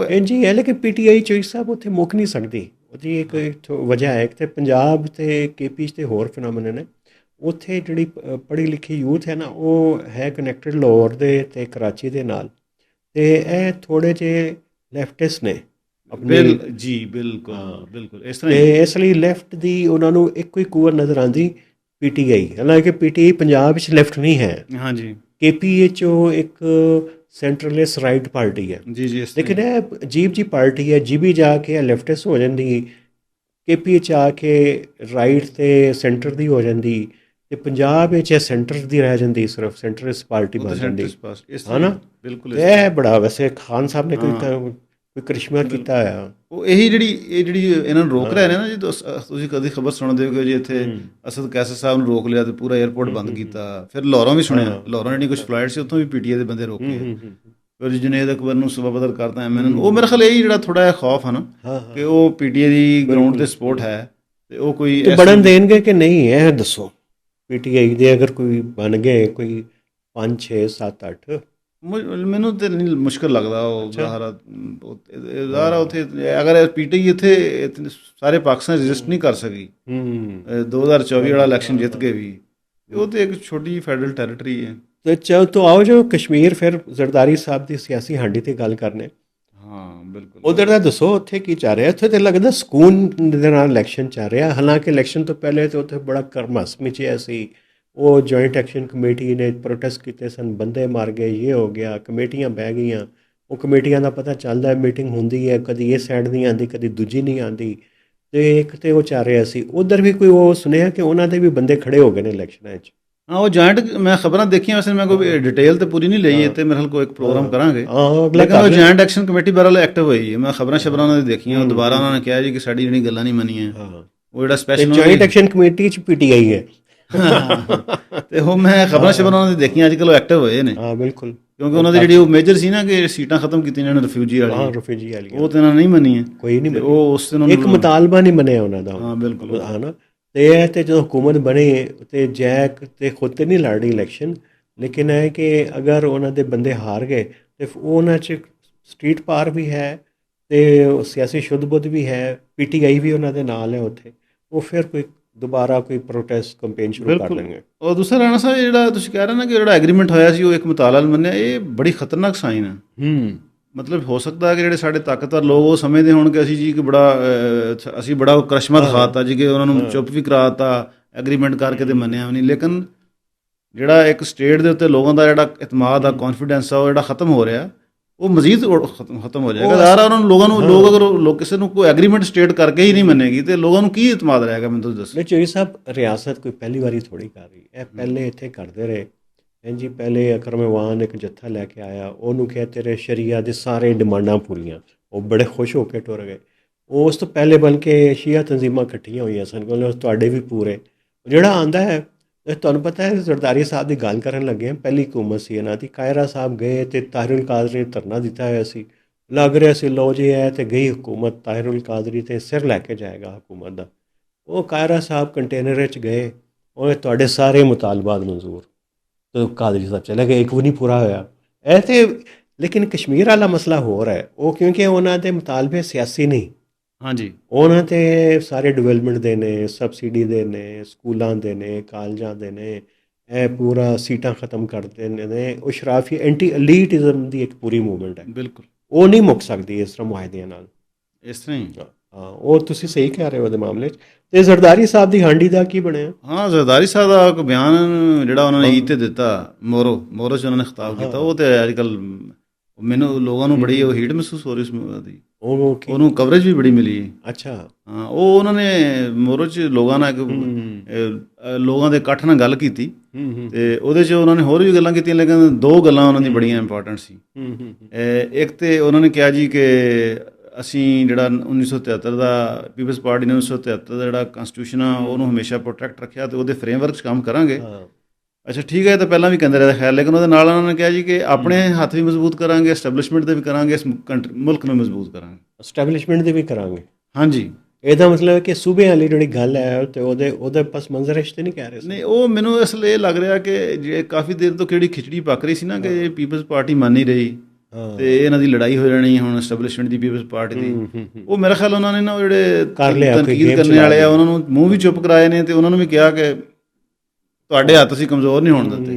ਇੰਝ ਹੀ ਹੈ। ਲੇਕਿਨ PTI ਚੋਈ ਸਾਹਿਬ ਉੱਥੇ ਮੁੱਕ ਨਹੀਂ ਸਕਦੀ, ਉਹਦੀ ਇੱਕ ਵਜ੍ਹਾ ਹੈ। ਤੇ ਪੰਜਾਬ ਤੇ KP 'ਚ ਤੇ ਹੋਰ ਫਿਨੋਮੀਨਨ ਨੇ, ਉੱਥੇ ਜਿਹੜੀ ਪੜ੍ਹੀ ਲਿਖੀ ਯੂਥ ਹੈ ਨਾ, ਉਹ ਹੈ ਕਨੈਕਟਡ ਲਾਹੌਰ ਦੇ ਤੇ ਕਰਾਚੀ ਦੇ ਨਾਲ, ਤੇ ਇਹ ਥੋੜ੍ਹੇ ਜਿਹੇ ਲੈਫਟਿਸਟ ਨੇ ਜੀ। ਬਿਲਕੁਲ ਇਸ ਤਰ੍ਹਾਂ। ਤੇ ਇਸ ਲਈ ਲੈਫਟ ਦੀ ਉਹਨਾਂ ਨੂੰ ਇੱਕੋ ਹੀ ਕੂਵਰ ਨਜ਼ਰ ਆਉਂਦੀ PTI, ਹਾਲਾਂਕਿ PTI ਪੰਜਾਬ ਵਿੱਚ ਲੈਫਟ ਨਹੀਂ ਹੈ। ਹਾਂਜੀ। KP 'ਚ ਉਹ ਇੱਕ ਸੈਂਟਰਲੈਸ ਰਾਈਟ ਪਾਰਟੀ ਹੈ ਜੀ। ਲੇਕਿਨ ਇਹ ਅਜੀਬ ਜੀ ਪਾਰਟੀ ਹੈ, GB ਜਾ ਕੇ ਲੈਫਟਿਸਟ ਹੋ ਜਾਂਦੀ, KP 'ਚ ਆ ਕੇ ਰਾਈਟ ਤੇ ਸੈਂਟਰ ਦੀ ਹੋ ਜਾਂਦੀ, ਤੇ ਪੰਜਾਬ ਵਿੱਚ ਇਹ ਸੈਂਟਰ ਦੀ ਰਹਿ ਜਾਂਦੀ, ਸਿਰਫ ਸੈਂਟਰਿਸਟ ਪਾਰਟੀ ਬਣ ਜਾਂਦੀ ਹੈ ਨਾ। ਬਿਲਕੁਲ। ਇਹ ਬੜਾ ਵੈਸੇ ਖਾਨ ਸਾਹਿਬ ਨੇ ਕੋਈ ਕਰਿਸ਼ਮਾ ਕੀਤਾ ਹੋਇਆ। ਉਹ ਇਹ ਜਿਹੜੀ ਇਹਨਾਂ ਨੂੰ ਰੋਕ ਰਹੇ ਨੇ ਨਾ ਜੀ, ਤੁਸੀਂ ਕਦੀ ਖਬਰ ਸੁਣਦੇ ਹੋ ਕਿ ਜੀ ਇੱਥੇ ਅਸਦ ਕੈਸਰ ਸਾਹਿਬ ਨੂੰ ਰੋਕ ਲਿਆ ਤੇ ਪੂਰਾ ਏਅਰਪੋਰਟ ਬੰਦ ਕੀਤਾ। ਫਿਰ ਲਾਹੌਰੋਂ ਵੀ ਸੁਣਿਆ, ਲਾਹੌਰੋਂ ਜਿਹੜੀ ਕੁਝ ਫਲਾਈਟ ਸੀ ਉੱਥੋਂ ਵੀ PTI ਦੇ ਬੰਦੇ ਰੋਕੇ। ਫਿਰ ਜੁਨੇਦ ਅਕਬਰ ਨੂੰ ਸੂਬਾ ਬਦਲ ਕਰਤਾ MNN। ਉਹ ਮੇਰੇ ਖਿਆਲ ਇਹੀ ਜਿਹੜਾ ਥੋੜਾ ਜਿਹਾ ਖੌਫ ਹੈ ਨਾ ਕਿ ਉਹ PTI ਦੀ ਗਰਾਊਂਡ ਤੇ ਸਪੋਰਟ ਹੈ, ਤੇ ਉਹ ਕੋਈ ਬਣਨ ਦੇਣਗੇ ਕਿ ਨਹੀਂ, ਇਹ ਦੱਸੋ। PTI ਦੇ ਅਗਰ ਕੋਈ ਬਣ ਗਏ, ਕੋਈ 5 6 7 8, ਮੈਨੂੰ ਤੇ ਨਹੀਂ ਮੁਸ਼ਕਿਲ ਲੱਗਦਾ। ਉਹ ਜ਼ਾਹਰਾ ਉੱਥੇ ਅਗਰ PTI ਇੱਥੇ ਸਾਰੇ ਪਾਕਿਸਤਾਨ ਰਜਿਸਟ ਨਹੀਂ ਕਰ ਸਕੀ, 2024 ਵਾਲਾ ਇਲੈਕਸ਼ਨ ਜਿੱਤ ਕੇ ਵੀ, ਉਹ ਤੇ ਇੱਕ ਛੋਟੀ ਜਿਹੀ ਫੈਡਰਲ ਟੈਰੀਟਰੀ ਹੈ। ਤੇ ਚਲ ਤੋਂ ਆਓ ਜੋ ਕਸ਼ਮੀਰ, ਫਿਰ ਜ਼ਰਦਾਰੀ ਸਾਹਿਬ ਦੀ ਸਿਆਸੀ ਹਾਂਡੀ ਤੇ ਗੱਲ ਕਰਨੇ। ਹਾਂ ਬਿਲਕੁਲ। ਉਧਰ ਦਾ ਦੱਸੋ, ਉੱਥੇ ਕੀ ਚੱਲ ਰਿਹਾ? ਉੱਥੇ ਤੇ ਲੱਗਦਾ ਸਕੂਨ ਦੇ ਨਾਲ ਇਲੈਕਸ਼ਨ ਚੱਲ ਰਿਹਾ, ਹਾਲਾਂਕਿ ਇਲੈਕਸ਼ਨ ਤੋਂ ਪਹਿਲੇ ਤੇ ਉੱਥੇ ਬੜਾ ਕਰਮਸ ਮਚਿਆ ਸੀ। ਉਹ ਜੁਆਇੰਟ ਐਕਸ਼ਨ ਕਮੇਟੀ ਨੇ ਪ੍ਰੋਟੈਸਟ ਕੀਤੇ ਸਨ, ਬੰਦੇ ਮਾਰ ਗਏ, ਇਹ ਹੋ ਗਿਆ, ਕਮੇਟੀਆਂ ਬਹਿ ਗਈਆਂ। ਉਹ ਕਮੇਟੀਆਂ ਦਾ ਪਤਾ ਚੱਲਦਾ, ਮੀਟਿੰਗ ਹੁੰਦੀ ਹੈ, ਕਦੀ ਇਹ ਸਾਈਡ ਨਹੀਂ ਆਉਂਦੀ, ਕਦੀ ਦੂਜੀ ਨਹੀਂ ਆਉਂਦੀ। ਤੇ ਇੱਕ ਤੇ ਉਹ ਚੱਲ ਰਿਹਾ ਸੀ ਉਧਰ ਵੀ, ਕੋਈ ਉਹ ਸੁਣਿਆ ਕਿ ਉਹਨਾਂ ਦੇ ਵੀ ਬੰਦੇ ਖੜੇ ਹੋ ਗਏ ਨੇ ਇਲੈਕਸ਼ਨਾਂ 'ਚ? ਹਾਂ ਉਹ ਜੁਆਇੰਟ, ਮੈਂ ਖਬਰਾਂ ਦੇਖੀਆਂ ਵੈਸੇ, ਮੈਂ ਕੋਈ ਡਿਟੇਲ ਤੇ ਪੂਰੀ ਨਹੀਂ ਲਈ, ਤੇ ਮੇਰੇ ਨਾਲ ਕੋਈ ਇੱਕ ਪ੍ਰੋਗਰਾਮ ਕਰਾਂਗੇ। ਹਾਂ, ਅਗਲਾ ਲੇਕਿਨ ਉਹ ਜੁਆਇੰਟ ਐਕਸ਼ਨ ਕਮੇਟੀ ਬਹਰਹਾਲ ਐਕਟਿਵ ਹੋਈ ਹੈ, ਮੈਂ ਖਬਰਾਂ ਉਹਨਾਂ ਦੀ ਦੇਖੀਆਂ। ਉਹ ਦੁਬਾਰਾ ਉਹਨਾਂ ਨੇ ਕਿਹਾ ਜੀ ਕਿ ਸਾਡੀ ਜਿਹੜੀ ਗੱਲਾਂ ਨਹੀਂ ਮੰਨੀਆਂ। ਹਾਂ, ਉਹ ਜਿਹੜਾ ਤੇ ਸਪੈਸ਼ਲ ਜੁਆਇੰਟ ਐਕਸ਼ਨ ਕਮੇਟੀ 'ਚ ਪੀਟੀਆਈ ਹੈ। ਤੇ ਉਹ ਮੈਂ ਖਬਰਾਂ ਉਹਨਾਂ ਦੀ ਦੇਖੀਆਂ, ਅੱਜ ਕੱਲ੍ਹ ਉਹ ਐਕਟਿਵ ਹੋਏ ਨੇ। ਹਾਂ ਬਿਲਕੁਲ, ਕਿਉਂਕਿ ਉਹਨਾਂ ਦੀ ਜਿਹੜੀ ਉਹ ਮੇਜਰ ਸੀ ਨਾ ਕਿ ਸੀਟਾਂ ਖਤਮ ਕੀਤੀਆਂ ਜਾਣ ਰਿਫਿਊਜੀ ਵਾਲੀ, ਹਾਂ ਰਿਫਿਊਜੀ ਵਾਲੀਆਂ, ਉਹ ਤੇ ਇਹਨਾਂ ਨੇ ਨਹੀਂ ਮੰਨੀਆਂ। ਕੋਈ ਨਹੀਂ ਉਹ ਉਸ ਦਿਨ ਇੱਕ ਮੁਤਾਲਬਾ ਨਹੀਂ ਬਣਿਆ ਉਹਨਾਂ ਦਾ। ਹਾਂ ਬਿਲਕੁਲ। ਹੈ ਨਾ। ਤੇ ਇਹ ਤੇ ਜਦੋਂ ਹੁਕੂਮਤ ਬਣੀ ਤੇ ਜੈਕ ਤੇ ਖੁਦ ਤੇ ਨਹੀਂ ਲੜ ਰਹੀ ਇਲੈਕਸ਼ਨ, ਲੇਕਿਨ ਇਹ ਕਿ ਅਗਰ ਉਹਨਾਂ ਦੇ ਬੰਦੇ ਹਾਰ ਗਏ ਤੇ ਉਹਨਾਂ 'ਚ ਸਟਰੀਟ ਪਾਰ ਵੀ ਹੈ ਤੇ ਸਿਆਸੀ ਸ਼ੁੱਧ-ਬੁੱਧ ਵੀ ਹੈ, ਪੀਟੀਆਈ ਵੀ ਉਹਨਾਂ ਦੇ ਨਾਲ ਹੈ ਉੱਥੇ। ਉਹ ਫਿਰ ਕੋਈ ਦੁਬਾਰਾ ਕੋਈ ਪ੍ਰੋਟੈਸਟ ਕੰਪੇਨ ਸ਼ੁਰੂ ਕਰ ਦੇਣਗੇ। ਔਰ ਦੂਸਰਾ ਰਾਣਾ ਸਾਹਿਬ, ਜਿਹੜਾ ਤੁਸੀਂ ਕਹਿ ਰਹੇ ਨਾ ਕਿ ਜਿਹੜਾ ਐਗਰੀਮੈਂਟ ਹੋਇਆ ਸੀ ਉਹ ਇੱਕ ਮੁਤਾਲਾ ਮੰਨਿਆ, ਇਹ ਬੜੀ ਖਤਰਨਾਕ ਸਾਈਨ ਹੈ। ਮਤਲਬ ਹੋ ਸਕਦਾ ਕਿ ਜਿਹੜੇ ਸਾਡੇ ਤਾਕਤਵਰ ਲੋਕ ਉਹ ਸਮਝਦੇ ਹੋਣ ਕਿ ਅਸੀਂ ਜੀ ਕਿ ਅਸੀਂ ਬੜਾ ਕਰਿਸ਼ਮਾ ਦਿਖਾਤਾ ਜੀ, ਕਿ ਉਹਨਾਂ ਨੂੰ ਚੁੱਪ ਵੀ ਕਰਾਤਾ, ਐਗਰੀਮੈਂਟ ਕਰਕੇ ਤੇ ਮੰਨਿਆ ਵੀ ਨਹੀਂ। ਲੇਕਿਨ ਜਿਹੜਾ ਇੱਕ ਸਟੇਟ ਦੇ ਉੱਤੇ ਲੋਕਾਂ ਦਾ ਜਿਹੜਾ ਇਤਮਾਦ ਆ, ਕੌਨਫੀਡੈਂਸ ਆ, ਉਹ ਜਿਹੜਾ ਖਤਮ ਹੋ ਰਿਹਾ, ਉਹ ਮਜ਼ੀਦ ਖਤਮ ਹੋ ਜਾਏਗਾ। ਜ਼ਾਹਰ ਉਹਨਾਂ ਨੂੰ ਲੋਕ ਅਗਰ ਕਿਸੇ ਨੂੰ ਕੋਈ ਐਗਰੀਮੈਂਟ ਸਟੇਟ ਕਰਕੇ ਹੀ ਨਹੀਂ ਮੰਨੇਗੀ ਤੇ ਲੋਕਾਂ ਨੂੰ ਕੀ ਇਤਮਾਦ ਰਹੇਗਾ? ਮੈਨੂੰ ਤੁਸੀਂ ਦੱਸੋ। ਨਹੀਂ ਚੌਧਰੀ ਸਾਹਿਬ, ਰਿਆਸਤ ਕੋਈ ਪਹਿਲੀ ਵਾਰੀ ਥੋੜ੍ਹੀ ਕਰ ਰਹੀ, ਇਹ ਪਹਿਲੇ ਇੱਥੇ ਕਰਦੇ ਰਹੇ। ਜੀ ਪਹਿਲੇ ਅਕਰਮ ਇਵਾਨ ਇੱਕ ਜੱਥਾ ਲੈ ਕੇ ਆਇਆ, ਉਹਨੂੰ ਕਿਹਾ ਤੇਰੇ ਸ਼ਰੀਆ ਦੇ ਸਾਰੇ ਡਿਮਾਂਡਾਂ ਪੂਰੀਆਂ, ਉਹ ਬੜੇ ਖੁਸ਼ ਹੋ ਕੇ ਟੁਰ ਗਏ। ਉਸ ਤੋਂ ਪਹਿਲੇ ਬਲਕਿ ਸ਼ੀਆ ਤਨਜ਼ੀਮਾਂ ਇਕੱਠੀਆਂ ਹੋਈਆਂ ਸਨ, ਕਹਿੰਦੇ ਤੁਹਾਡੇ ਵੀ ਪੂਰੇ। ਜਿਹੜਾ ਆਉਂਦਾ ਹੈ, ਤੁਹਾਨੂੰ ਪਤਾ ਹੈ ਜ਼ਰਦਾਰੀ ਸਾਹਿਬ ਦੀ ਗੱਲ ਕਰਨ ਲੱਗੇ, ਪਹਿਲੀ ਹਕੂਮਤ ਸੀ ਇਹਨਾਂ ਦੀ, ਕਾਇਰਾ ਸਾਹਿਬ ਗਏ ਤੇ ਤਾਹਿਰੁਲ ਕਾਦਰੀ ਨੇ ਧਰਨਾ ਦਿੱਤਾ ਹੋਇਆ ਸੀ, ਲੱਗ ਰਿਹਾ ਸੀ ਲਓ ਜੀ ਹੈ ਤੇ ਗਈ ਹਕੂਮਤ, ਤਾਹਿਰੁਲ ਕਾਦਰੀ ਤੇ ਸਿਰ ਲੈ ਕੇ ਜਾਏਗਾ ਹਕੂਮਤ ਦਾ। ਉਹ ਕਾਇਰਾ ਸਾਹਿਬ ਕੰਟੇਨਰ 'ਚ ਗਏ, ਉਹ ਤੁਹਾਡੇ ਸਾਰੇ ਮੁਤਾਲਬਾਤ ਮਨਜ਼ੂਰ, ਤੇ ਕਾਦਰੀ ਸਾਹਿਬ ਚਲੇ ਗਏ, ਇੱਕ ਵੀ ਨਹੀਂ ਪੂਰਾ ਹੋਇਆ। ਇਹ ਤੇ ਲੇਕਿਨ ਕਸ਼ਮੀਰ ਵਾਲਾ ਮਸਲਾ ਹੋਰ ਹੈ, ਉਹ ਕਿਉਂਕਿ ਉਹਨਾਂ ਦੇ ਮੁਤਾਲਬੇ ਸਿਆਸੀ ਨਹੀਂ। ਹਾਂਜੀ, ਉਹਨਾਂ 'ਤੇ ਸਾਰੇ ਡਿਵੈਲਪਮੈਂਟ ਦੇ ਨੇ, ਸਬਸਿਡੀ ਦੇ ਨੇ, ਸਕੂਲਾਂ ਦੇ ਨੇ, ਕਾਲਜਾਂ ਦੇ ਨੇ, ਇਹ ਪੂਰਾ ਸੀਟਾਂ ਖਤਮ ਕਰਦੇ ਨੇ। ਉਹ ਸ਼ਰਾਫੀ ਐਂਟੀ ਐਲੀਟਿਜ਼ਮ ਦੀ ਇੱਕ ਪੂਰੀ ਮੂਵਮੈਂਟ ਹੈ, ਬਿਲਕੁਲ। ਉਹ ਨਹੀਂ ਮੁੱਕ ਸਕਦੀ ਇਸ ਤਰ੍ਹਾਂ ਮੁਆਹਦਿਆਂ ਨਾਲ। ਇਸ ਤਰ੍ਹਾਂ ਹੀ ਹਾਂ, ਉਹ ਤੁਸੀਂ ਸਹੀ ਕਹਿ ਰਹੇ ਹੋ ਉਹਦੇ ਮਾਮਲੇ 'ਚ। ਤੇ ਜ਼ਰਦਾਰੀ ਸਾਹਿਬ ਦੀ ਹਾਂਡੀ ਦਾ ਕੀ ਬਣਿਆ? ਹਾਂ, ਜ਼ਰਦਾਰੀ ਸਾਹਿਬ ਦਾ ਇੱਕ ਬਿਆਨ ਜਿਹੜਾ ਉਹਨਾਂ ਨੇ ਈਦ 'ਤੇ ਦਿੱਤਾ, ਮੋਰੋ 'ਚ ਉਹਨਾਂ ਨੇ ਖਿਤਾਬ ਕੀਤਾ, ਉਹ ਤੇ ਅੱਜ ਕੱਲ੍ਹ ਮੈਨੂੰ ਲੋਕਾਂ ਨੂੰ ਬੜੀ ਉਹ ਹੀਟ ਮਹਿਸੂਸ ਹੋ ਰਹੀ ਉਸ ਦੀ, ਉਹਨੂੰ ਕਵਰੇਜ ਵੀ ਬੜੀ ਮਿਲੀ। ਅੱਛਾ। ਹਾਂ, ਉਹ ਉਹਨਾਂ ਨੇ ਮੋਰੋ 'ਚ ਲੋਕਾਂ ਨਾਲ ਲੋਕਾਂ ਦੇ ਇਕੱਠ ਨਾਲ ਗੱਲ ਕੀਤੀ, ਤੇ ਉਹਦੇ 'ਚ ਉਹਨਾਂ ਨੇ ਹੋਰ ਵੀ ਗੱਲਾਂ ਕੀਤੀਆਂ, ਲੇਕਿਨ ਦੋ ਗੱਲਾਂ ਉਹਨਾਂ ਦੀ ਬੜੀਆਂ ਇੰਪੋਰਟੈਂਟ ਸੀ। ਇੱਕ ਤੇ ਉਹਨਾਂ ਨੇ ਕਿਹਾ ਜੀ ਕਿ ਅਸੀਂ ਜਿਹੜਾ 1973 ਦਾ ਪੀਪਲਸ ਪਾਰਟੀ ਨੇ 1973 ਦਾ ਜਿਹੜਾ ਕਨਸਟੀਟਿਊਸ਼ਨ ਆ ਉਹਨੂੰ ਹਮੇਸ਼ਾ ਪ੍ਰੋਟੈਕਟ ਰੱਖਿਆ, ਤੇ ਉਹਦੇ ਫਰੇਮਵਰਕ 'ਚ ਕੰਮ ਕਰਾਂਗੇ। ਅੱਛਾ ਠੀਕ ਹੈ, ਇਹ ਤਾਂ ਪਹਿਲਾਂ ਵੀ ਕਹਿੰਦੇ ਰਹੇ ਖੈਰ, ਲੇਕਿਨ ਉਹਦੇ ਨਾਲ ਉਹਨਾਂ ਨੇ ਕਿਹਾ ਜੀ ਕਿ ਆਪਣੇ ਹੱਥ ਵੀ ਮਜ਼ਬੂਤ ਕਰਾਂਗੇ, ਐਸਟੈਬਲਿਸ਼ਮੈਂਟ ਦੇ ਵੀ ਕਰਾਂਗੇ, ਇਸ ਮੁਲਕ ਨੂੰ ਮਜ਼ਬੂਤ ਕਰਾਂਗੇ, ਐਸਟੈਬਲਿਸ਼ਮੈਂਟ ਦੇ ਵੀ ਕਰਾਂਗੇ। ਹਾਂਜੀ, ਇਹਦਾ ਮਤਲਬ ਹੈ ਕਿ ਸੂਬੇ ਵਾਲੀ ਜਿਹੜੀ ਗੱਲ ਹੈ ਤੇ ਉਹਦੇ ਪਸ ਮੰਜ਼ਰ ਤੇ ਨਹੀਂ ਕਹਿ ਰਹੇ ਸੀ। ਨਹੀਂ, ਉਹ ਮੈਨੂੰ ਇਸ ਲਈ ਇਹ ਲੱਗ ਰਿਹਾ ਕਿ ਜੇ ਕਾਫੀ ਦੇਰ ਤੋਂ ਕਿਹੜੀ ਖਿਚੜੀ ਪੱਕ ਰਹੀ ਸੀ ਨਾ ਕਿ ਪੀਪਲਸ ਪਾਰਟੀ ਮੰਨ ਨਹੀਂ ਰਹੀ ਤੇ ਇਹਨਾਂ ਦੀ ਲੜਾਈ ਹੋ ਜਾਣੀ ਹੁਣ ਐਸਟੈਬਲਿਸ਼ਮੈਂਟ ਦੀ, ਪੀਪਲਸ ਪਾਰਟੀ ਦੀ। ਉਹ ਮੇਰੇ ਖਿਆਲ ਉਹਨਾਂ ਨੇ ਨਾ ਉਹ ਜਿਹੜੇ ਤਨਕੀਦ ਕਰਨ ਵਾਲੇ ਆ ਉਹਨਾਂ ਨੂੰ ਮੂੰਹ ਵੀ ਚੁੱਪ ਕਰਾਏ ਨੇ, ਤੇ ਉਹਨਾਂ ਨੂੰ ਵੀ ਕਿਹਾ ਕਿ ਤੁਹਾਡੇ ਹੱਥ ਅਸੀਂ ਕਮਜ਼ੋਰ ਨਹੀਂ ਹੋਣ ਦਿੱਤੇ,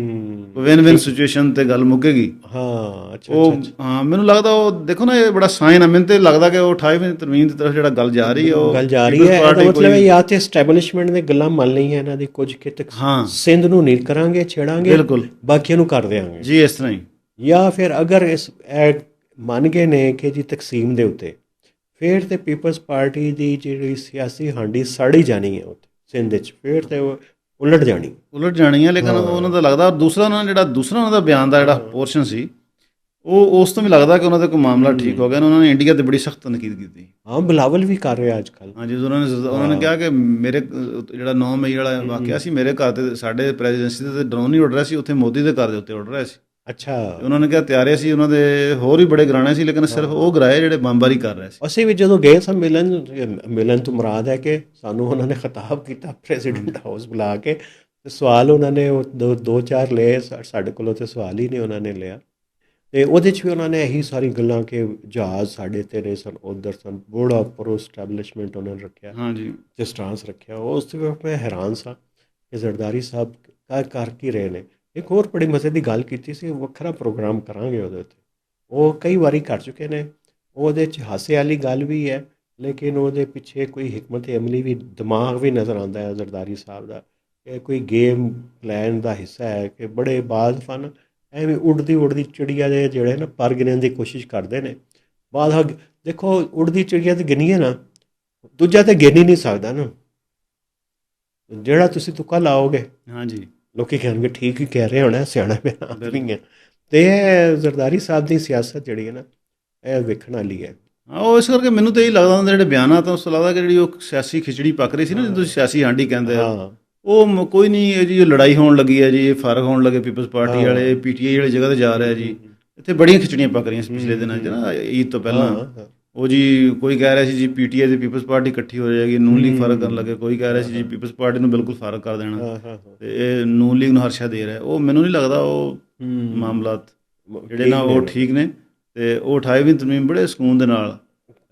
ਵਿਨ ਸਿਚੁਏਸ਼ਨ ਤੇ ਗੱਲ ਮੁੱਕੇਗੀ। ਹਾਂ, ਅੱਛਾ। ਉਹ ਹਾਂ, ਮੈਨੂੰ ਲੱਗਦਾ ਉਹ ਦੇਖੋ ਨਾ, ਇਹ ਬੜਾ ਸਾਈਨ ਆ। ਮੈਨੂੰ ਤੇ ਲੱਗਦਾ ਕਿ ਉਹ 28ਵੀਂ ਤਰਮੀਮ ਦੀ ਤਰਫ ਜਿਹੜਾ ਗੱਲ ਜਾ ਰਹੀ ਹੈ, ਉਹ ਗੱਲ ਜਾ ਰਹੀ ਹੈ। ਇਹਦਾ ਮਤਲਬ ਹੈ ਜਾਂ ਤੇ ਐਸਟੈਬਲਿਸ਼ਮੈਂਟ ਦੇ ਗੱਲਾਂ ਮੰਨ ਲਈਆਂ ਇਹਨਾਂ ਦੀ ਕੁਝ ਕਿ ਸਿੰਧ ਨੂੰ ਨਹੀਂ ਕਰਾਂਗੇ, ਛੇੜਾਂਗੇ, ਬਿਲਕੁਲ ਬਾਕੀਆਂ ਨੂੰ ਕਰ ਦਿਆਂਗੇ ਜੀ, ਇਸ ਤਰ੍ਹਾਂ ਹੀ। ਜਾਂ ਫਿਰ ਅਗਰ ਇਸ ਮੰਨ ਗਏ ਨੇ ਕਿ ਜੀ ਤਕਸੀਮ ਦੇ ਉੱਤੇ, ਫਿਰ ਤੇ ਪੀਪਲਸ ਪਾਰਟੀ ਦੀ ਜਿਹੜੀ ਸਿਆਸੀ ਹਾਂਡੀ ਸੜ ਹੀ ਜਾਣੀ ਹੈ ਉੱਥੇ ਸਿੰਧ 'ਚ, ਫਿਰ ਤੇ ਉਲਟ ਜਾਣੀ ਹੈ। ਲੇਕਿਨ ਉਹਨਾਂ ਦਾ ਲੱਗਦਾ ਦੂਸਰਾ ਉਹਨਾਂ ਦਾ ਬਿਆਨ ਦਾ ਜਿਹੜਾ ਪੋਰਸ਼ਨ ਸੀ, ਉਹ ਉਸ ਤੋਂ ਵੀ ਲੱਗਦਾ ਕਿ ਉਹਨਾਂ ਦਾ ਕੋਈ ਮਾਮਲਾ ਠੀਕ ਹੋ ਗਿਆ। ਉਹਨਾਂ ਨੇ ਇੰਡੀਆ ਤੇ ਬੜੀ ਸਖਤ ਤਨਕੀਦ ਕੀਤੀ। ਹਾਂ, ਬਿਲਾਵਲ ਵੀ ਕਰ ਰਿਹਾ ਅੱਜ ਕੱਲ੍ਹ। ਹਾਂਜੀ, ਉਹਨਾਂ ਨੇ ਕਿਹਾ ਕਿ ਮੇਰੇ ਜਿਹੜਾ 9 ਮਈ ਵਾਲਾ ਵਾਕਿਆ ਸੀ, ਮੇਰੇ ਘਰ ਤੇ ਸਾਡੇ ਪ੍ਰੈਜ਼ੀਡੈਂਸੀ ਤੇ ਡਰੋਨ ਨਹੀਂ ਉੱਡ ਰਿਹਾ ਸੀ, ਉੱਥੇ ਮੋਦੀ ਦੇ ਘਰ ਦੇ ਉੱਤੇ ਉੱਡ ਰਿਹਾ ਸੀ। ਅੱਛਾ। ਉਹਨਾਂ ਨੇ ਕਿਹਾ ਤਿਆਰੇ ਸੀ ਉਹਨਾਂ ਦੇ ਹੋਰ ਵੀ ਬੜੇ ਗਰਾਣੇ ਸੀ, ਲੇਕਿਨ ਸਿਰਫ ਉਹ ਗਰਾਏ ਜਿਹੜੇ ਬੰਬਾਰੀ ਕਰ ਰਹੇ ਸੀ। ਅਸੀਂ ਵੀ ਜਦੋਂ ਗਏ ਸਾਂ ਮਿਲਣ ਤੋਂ ਮੁਰਾਦ ਹੈ ਕਿ ਸਾਨੂੰ ਉਹਨਾਂ ਨੇ ਖਿਤਾਬ ਕੀਤਾ ਪ੍ਰੈਜ਼ੀਡੈਂਟ ਹਾਊਸ ਬੁਲਾ ਕੇ, ਤੇ ਸਵਾਲ ਉਹਨਾਂ ਨੇ ਦੋ ਚਾਰ ਲਏ, ਸਾਡੇ ਕੋਲੋਂ ਤੇ ਸਵਾਲ ਹੀ ਨਹੀਂ ਉਹਨਾਂ ਨੇ ਲਿਆ। ਤੇ ਉਹਦੇ 'ਚ ਵੀ ਉਹਨਾਂ ਨੇ ਇਹੀ ਸਾਰੀ ਗੱਲਾਂ ਕਿ ਜਹਾਜ਼ ਸਾਡੇ ਤੇ ਨੇ ਸਨ, ਉੱਧਰ ਸਨ, ਬੜਾ ਪ੍ਰੋ ਐਸਟੈਬਲਿਸ਼ਮੈਂਟ ਉਹਨਾਂ ਨੇ ਰੱਖਿਆ। ਹਾਂਜੀ, ਜਿਸ ਟਰਾਂਸ ਰੱਖਿਆ, ਉਸ ਤੋਂ ਮੈਂ ਹੈਰਾਨ ਸਾਂ ਕਿ ਜ਼ਰਦਾਰੀ ਸਾਹਿਬ ਕਰ ਕੀ ਰਹੇ ਨੇ। ਇੱਕ ਹੋਰ ਬੜੀ ਮਜ਼ੇ ਦੀ ਗੱਲ ਕੀਤੀ ਸੀ, ਵੱਖਰਾ ਪ੍ਰੋਗਰਾਮ ਕਰਾਂਗੇ ਉਹਦੇ ਉੱਤੇ। ਉਹ ਕਈ ਵਾਰੀ ਕਰ ਚੁੱਕੇ ਨੇ, ਉਹਦੇ 'ਚ ਹਾਸੇ ਵਾਲੀ ਗੱਲ ਵੀ ਹੈ, ਲੇਕਿਨ ਉਹਦੇ ਪਿੱਛੇ ਕੋਈ ਹਿਕਮਤ ਅਮਲੀ ਵੀ, ਦਿਮਾਗ ਵੀ ਨਜ਼ਰ ਆਉਂਦਾ ਹੈ ਜ਼ਰਦਾਰੀ ਸਾਹਿਬ ਦਾ। ਇਹ ਕੋਈ ਗੇਮ ਪਲਾਨ ਦਾ ਹਿੱਸਾ ਹੈ ਕਿ ਬੜੇ ਬਾਜ਼ ਫਨ ਐਵੇਂ ਉੱਡਦੀ ਚਿੜੀਆ ਦੇ ਜਿਹੜੇ ਨਾ ਪਰ ਗਿਣਨ ਦੀ ਕੋਸ਼ਿਸ਼ ਕਰਦੇ ਨੇ। ਬਾਅਦ ਦੇਖੋ ਉੱਡਦੀ ਚਿੜੀਆ ਤੇ ਗਿਣੀਏ ਨਾ, ਦੂਜਾ ਤੇ ਗਿਣ ਹੀ ਨਹੀਂ ਸਕਦਾ ਨਾ। ਜਿਹੜਾ ਤੁਸੀਂ ਤੁੱਕਾ ਲਾਓਗੇ, ਹਾਂਜੀ, ਲੋਕੀ ਕਹਿਣਗੇ ਠੀਕ ਹੀ ਕਹਿ ਰਹੇ ਹੋਣਾ, ਸਿਆਣਾ ਪਿਆ ਆਦਮੀ ਹੈ। ਅਤੇ ਇਹ ਜ਼ਰਦਾਰੀ ਸਾਹਿਬ ਦੀ ਸਿਆਸਤ ਜਿਹੜੀ ਹੈ ਨਾ, ਇਹ ਵੇਖਣ ਵਾਲੀ ਹੈ। ਹਾਂ, ਉਹ ਇਸ ਕਰਕੇ ਮੈਨੂੰ ਤਾਂ ਇਹੀ ਲੱਗਦਾ ਹੁੰਦਾ ਜਿਹੜੇ ਬਿਆਨਾਂ ਤੋਂ ਉਸ ਤੋਂ ਲੱਗਦਾ ਕਿ ਜਿਹੜੀ ਉਹ ਸਿਆਸੀ ਖਿਚੜੀ ਪੱਕ ਰਹੀ ਸੀ ਨਾ, ਜਦੋਂ ਤੁਸੀਂ ਸਿਆਸੀ ਹਾਂਡੀ ਕਹਿੰਦੇ ਆ, ਉਹ ਕੋਈ ਨਹੀਂ। ਇਹ ਜੀ ਲੜਾਈ ਹੋਣ ਲੱਗੀ ਹੈ ਜੀ, ਇਹ ਫਰਕ ਹੋਣ ਲੱਗੇ, ਪੀਪਲਸ ਪਾਰਟੀ ਵਾਲੇ PTI ਵਾਲੀ ਜਗ੍ਹਾ 'ਤੇ ਜਾ ਰਿਹਾ ਜੀ। ਇੱਥੇ ਬੜੀਆਂ ਖਿਚੜੀਆਂ ਪੱਕ ਰਹੀਆਂ ਸੀ ਪਿਛਲੇ ਦਿਨਾਂ 'ਚ ਨਾ, ਈਦ ਤੋਂ ਪਹਿਲਾਂ। ਉਹ ਜੀ ਕੋਈ ਕਹਿ ਰਿਹਾ ਸੀ ਜੀ PTI ਤੇ ਪੀਪਲਸ ਪਾਰਟੀ ਇਕੱਠੀ ਹੋ ਜਾਏਗੀ, ਨੂਨ ਲੀਗ ਫਰਕ ਕਰਨ ਲੱਗੇ। ਕੋਈ ਕਹਿ ਰਿਹਾ ਸੀ ਜੀ ਪੀਪਲਸ ਪਾਰਟੀ ਨੂੰ ਬਿਲਕੁਲ ਫਰਕ ਕਰ ਦੇਣਾ, ਤੇ ਇਹ ਨੂਨ ਲੀਗ ਨੂੰ ਹਰਸ਼ਾ ਦੇ ਰਿਹਾ। ਉਹ ਮੈਨੂੰ ਨਹੀਂ ਲੱਗਦਾ ਉਹ ਮਾਮਲਾਤ ਜਿਹੜੇ ਨਾ ਉਹ ਠੀਕ ਨੇ, ਤੇ ਉਹ 28ਵੀਂ ਤਰਮੀਮ ਬੜੇ ਸਕੂਨ ਦੇ ਨਾਲ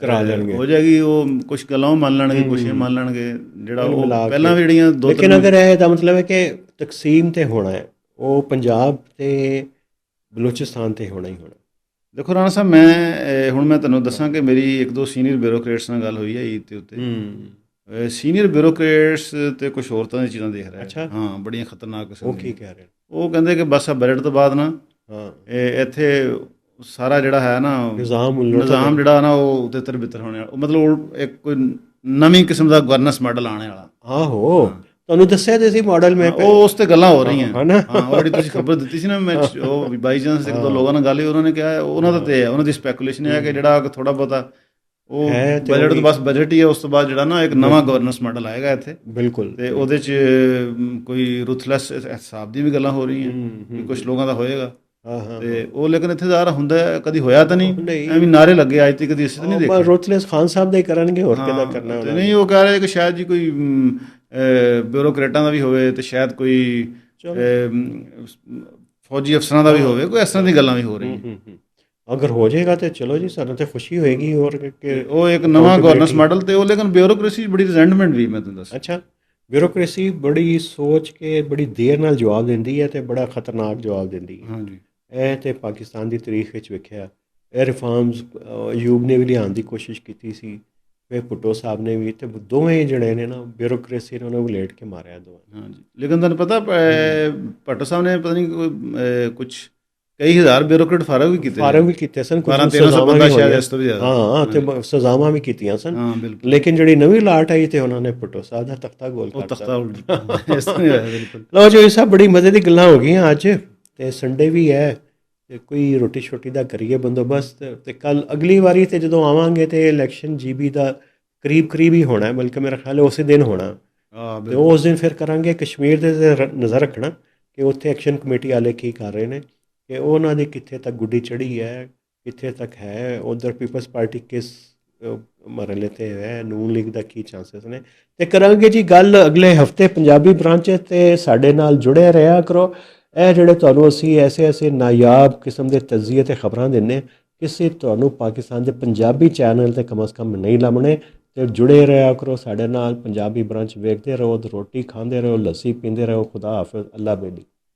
ਕਰਾ ਲੈਣਗੇ, ਹੋ ਜਾਏਗੀ। ਉਹ ਕੁਛ ਗੱਲਾਂ ਮੰਨ ਲੈਣਗੇ, ਕੁਛ ਇਹ ਮੰਨ ਲੈਣਗੇ, ਜਿਹੜਾ ਉਹ ਪਹਿਲਾਂ ਵੀ ਜਿਹੜੀਆਂ ਦੋ। ਲੇਕਿਨ ਅਗਰ ਇਹ ਦਾ ਮਤਲਬ ਹੈ ਕਿ ਤਕਸੀਮ ਤੇ ਹੋਣਾ ਹੈ, ਉਹ ਪੰਜਾਬ ਤੇ ਬਲੋਚਿਸਤਾਨ ਤੇ ਹੋਣਾ ਹੀ ਹੋਣਾ। ਦੇਖੋ ਰਾਣਾ ਸਾਹਿਬ, ਮੈਂ ਤੁਹਾਨੂੰ ਦੱਸਾਂ ਕਿ ਮੇਰੀ ਇੱਕ ਦੋ ਸੀਨੀਅਰ ਬਿਊਰੋਕਰੇਟਸ ਨਾਲ ਗੱਲ ਹੋਈ ਹੈ ਈਦ ਦੇ ਉੱਤੇ। ਸੀਨੀਅਰ ਬਿਊਰੋਕਰੇਟਸ ਤੇ ਕੁਛ ਹੋਰ ਤਰ੍ਹਾਂ ਦੀਆਂ ਚੀਜ਼ਾਂ ਦੇਖ ਰਹੇ। ਹਾਂ, ਬੜੀਆਂ ਖਤਰਨਾਕ ਕਿਸਮ ਦੀਆਂ। ਉਹ ਕੀ ਕਹਿ ਰਹੇ? ਉਹ ਕਹਿੰਦੇ ਕਿ ਬਸ ਆ ਬਜਟ ਤੋਂ ਬਾਅਦ ਨਾ ਇੱਥੇ ਸਾਰਾ ਜਿਹੜਾ ਹੈ ਨਾ ਨਿਜ਼ਾਮ ਜਿਹੜਾ ਨਾ ਉਹ ਉੱਤੇ ਤਿਰ ਬਿੱਤਰ ਹੋਣੇ ਵਾਲਾ, ਮਤਲਬ ਇੱਕ ਕੋਈ ਨਵੀਂ ਕਿਸਮ ਦਾ ਗਵਰਨੈਂਸ ਮਾਡਲ ਆਉਣੇ ਵਾਲਾ। ਆਹੋ, ਤੁਹਾਨੂੰ ਦੱਸਿਆ ਤੇ ਸੀ ਮਾਡਲ। ਮੈਂ ਉਹ ਉਸ ਤੇ ਗੱਲਾਂ ਹੋ ਰਹੀਆਂ। ਹਾਂ, ਉਹ ਜਿਹੜੀ ਤੁਸੀਂ ਖਬਰ ਦਿੱਤੀ ਸੀ ਨਾ, ਮੈਂ ਉਹ ਬਾਈ ਚਾਂਸ ਇੱਕ ਦੋ ਲੋਕਾਂ ਨਾਲ ਗੱਲ ਹੋਈ, ਉਹਨਾਂ ਨੇ ਕਿਹਾ ਉਹਨਾਂ ਦਾ ਤੇ ਉਹਨਾਂ ਦੀ ਸਪੈਕੂਲੇਸ਼ਨ ਹੈ ਕਿ ਜਿਹੜਾ ਥੋੜਾ ਬਹੁਤਾ ਉਹ ਬਜਟ ਤੋਂ ਬਸ ਬਜਟ ਹੀ ਹੈ, ਉਸ ਤੋਂ ਬਾਅਦ ਜਿਹੜਾ ਨਾ ਇੱਕ ਨਵਾਂ ਗਵਰਨੈਂਸ ਮਾਡਲ ਆਏਗਾ ਇੱਥੇ। ਬਿਲਕੁਲ। ਤੇ ਉਹਦੇ 'ਚ ਕੋਈ ਰੁਥਲੈਸ ਹਿਸਾਬ ਦੀ ਵੀ ਗੱਲਾਂ ਹੋ ਰਹੀਆਂ ਕਿ ਕੁਛ ਲੋਕਾਂ ਦਾ ਹੋਏਗਾ। ਤੇ ਉਹ ਲੇਕਿਨ ਇੱਥੇ ਜ਼ਾਹਰ ਹੁੰਦਾ ਕਦੀ ਹੋਇਆ ਤਾਂ ਨਹੀਂ, ਐਵੇਂ ਨਾਰੇ ਲੱਗੇ ਅੱਜ ਤੱਕ ਕਦੀ ਅਸੀਂ ਤਾਂ ਨਹੀਂ ਦੇਖਿਆ। ਰੁਥਲੈਸ ਖਾਨ ਸਾਹਿਬ ਦਾ ਹੀ ਕਰਨਗੇ, ਹੋਰ ਕਿਹਦਾ ਕਰਨਾ। ਨਹੀਂ, ਉਹ ਕਹਿ ਰਹੇ ਕਿ ਸ਼ਾਇਦ ਜੀ ਕੋਈ ਬਿਊਰੋਕਰੇਟਾਂ ਦਾ ਵੀ ਹੋਵੇ, ਤੇ ਸ਼ਾਇਦ ਕੋਈ ਫੌਜੀ ਅਫਸਰਾਂ ਦਾ ਵੀ ਹੋਵੇ, ਕੋਈ ਇਸ ਤਰ੍ਹਾਂ ਦੀ ਗੱਲਾਂ ਵੀ ਹੋ ਰਹੀਆਂ। ਅਗਰ ਹੋ ਜਾਏਗਾ ਤੇ ਚਲੋ ਜੀ, ਸਾਨੂੰ ਤੇ ਖੁਸ਼ੀ ਹੋਏਗੀ। ਹੋਰ ਉਹ ਇੱਕ ਨਵਾਂ ਗਵਰਨੈਂਸ ਮਾਡਲ, ਤੇ ਉਹ ਲੇਕਿਨ ਬਿਊਰੋਕ੍ਰੇਸੀ ਬੜੀ ਰਿਜ਼ੈਂਟਮੈਂਟ ਵੀ, ਮੈਂ ਤੁਹਾਨੂੰ ਦੱਸਾਂ। ਅੱਛਾ, ਬਿਊਰੋਕ੍ਰੇਸੀ ਬੜੀ ਸੋਚ ਕੇ ਬੜੀ ਦੇਰ ਨਾਲ ਜਵਾਬ ਦਿੰਦੀ ਹੈ, ਤੇ ਬੜਾ ਖਤਰਨਾਕ ਜਵਾਬ ਦਿੰਦੀ ਹੈ। ਹਾਂਜੀ, ਇਹ ਤੇ ਪਾਕਿਸਤਾਨ ਦੀ ਤਾਰੀਖ ਵਿੱਚ ਵੇਖਿਆ। ਇਹ ਰਿਫਾਰਮਸ ਅਯੂਬ ਨੇ ਵੀ ਲਿਆਉਣ ਦੀ ਕੋਸ਼ਿਸ਼ ਕੀਤੀ ਸੀ, ਫਿਰ ਭੁੱਟੋ ਸਾਹਿਬ ਨੇ ਵੀ, ਤੇ ਦੋਵੇਂ ਜਿਹੜੇ ਨੇ ਨਾ ਬਿਊਰੋਕ੍ਰੇਸੀ ਨੇ ਉਹਨੂੰ ਵਲੇਟ ਕੇ ਮਾਰਿਆ ਦੋਵਾਂ। ਹਾਂਜੀ, ਲੇਕਿਨ ਤੁਹਾਨੂੰ ਪਤਾ ਭੱਟੋ ਸਾਹਿਬ ਨੇ ਪਤਾ ਨਹੀਂ ਕੁਛ ਕਈ ਹਜ਼ਾਰ ਬਿਊਰੋਕਰੇਟ ਫਾਰਗ ਵੀ ਕੀਤੇ ਸਨ। 1200-1300 ਬੰਦਾ ਸ਼ਾਇਦ ਇਸ ਤੋਂ ਵੀ ਜ਼ਿਆਦਾ। ਹਾਂ, ਤੇ ਸਜ਼ਾਵਾਂ ਵੀ ਕੀਤੀਆਂ ਸਨ। ਹਾਂ, ਬਿਲਕੁਲ। ਲੇਕਿਨ ਜਿਹੜੀ ਨਵੀਂ ਲਾਟ ਆਈ, ਤੇ ਉਹਨਾਂ ਨੇ ਭੁੱਟੋ ਸਾਹਿਬ ਦਾ ਤਖਤਾ ਗੋਲ ਕਰਤਾ। ਇਸ ਤਰ੍ਹਾਂ ਹੀ ਹੋਇਆ, ਬਿਲਕੁਲ। ਲਓ ਜੀ, ਇਹ ਸਭ ਬੜੀ ਮਜ਼ੇ ਦੀ ਗੱਲਾਂ ਹੋ ਗਈਆਂ ਅੱਜ, ਤੇ ਸੰਡੇ ਵੀ ਹੈ, ਤੇ ਕੋਈ ਰੋਟੀ ਸ਼ੋਟੀ ਦਾ ਕਰੀਏ ਬੰਦੋਬਸਤ। ਤੇ ਕੱਲ ਅਗਲੀ ਵਾਰੀ ਤੇ ਜਦੋਂ ਆਵਾਂਗੇ ਤੇ ਇਲੈਕਸ਼ਨ GB ਦਾ ਕਰੀਬ ਹੀ ਹੋਣਾ, ਬਲਕਿ ਮੇਰਾ ਖਿਆਲ ਉਸੇ ਦਿਨ ਹੋਣਾ। ਤੇ ਉਸ ਦਿਨ ਫਿਰ ਕਰਾਂਗੇ ਕਸ਼ਮੀਰ ਦੇ ਨਜ਼ਰ ਰੱਖਣਾ ਕਿ ਉੱਥੇ ਐਕਸ਼ਨ ਕਮੇਟੀ ਵਾਲੇ ਕੀ ਕਰ ਰਹੇ ਨੇ, ਕਿ ਉਹਨਾਂ ਦੀ ਕਿੱਥੇ ਤੱਕ ਗੁੱਡੀ ਚੜ੍ਹੀ ਹੈ, ਕਿੱਥੇ ਤੱਕ ਹੈ। ਉੱਧਰ ਪੀਪਲਸ ਪਾਰਟੀ ਕਿਸ ਮਰਹਲੇ 'ਤੇ ਹੈ, ਨੂਨ ਲੀਗ ਦਾ ਕੀ ਚਾਂਸਸ ਨੇ। ਤੇ ਕਰਾਂਗੇ ਜੀ ਗੱਲ ਅਗਲੇ ਹਫਤੇ ਪੰਜਾਬੀ ਬ੍ਰਾਂਚ 'ਤੇ। ਸਾਡੇ ਨਾਲ ਜੁੜੇ ਰਿਹਾ ਕਰੋ। ਇਹ ਜਿਹੜੇ ਤੁਹਾਨੂੰ ਅਸੀਂ ਐਸੇ ਨਾਯਾਬ ਕਿਸਮ ਦੇ ਤਜਜ਼ੀਏ ਅਤੇ ਖ਼ਬਰਾਂ ਦਿੰਦੇ, ਕਿਸੇ ਤੁਹਾਨੂੰ ਪਾਕਿਸਤਾਨ ਦੇ ਪੰਜਾਬੀ ਚੈਨਲ 'ਤੇ ਕਮ ਅਜ਼ ਕਮ ਨਹੀਂ ਲੱਭਣੇ। ਤੇ ਜੁੜੇ ਰਿਹਾ ਕਰੋ ਸਾਡੇ ਨਾਲ। ਪੰਜਾਬੀ ਬ੍ਰਾਂਚ ਵੇਖਦੇ ਰਹੋ, ਰੋਟੀ ਖਾਂਦੇ ਰਹੋ, ਲੱਸੀ ਪੀਂਦੇ ਰਹੋ। ਖੁਦਾ ਹਾਫਿਜ਼, ਅੱਲਾ ਬੇਲੀ।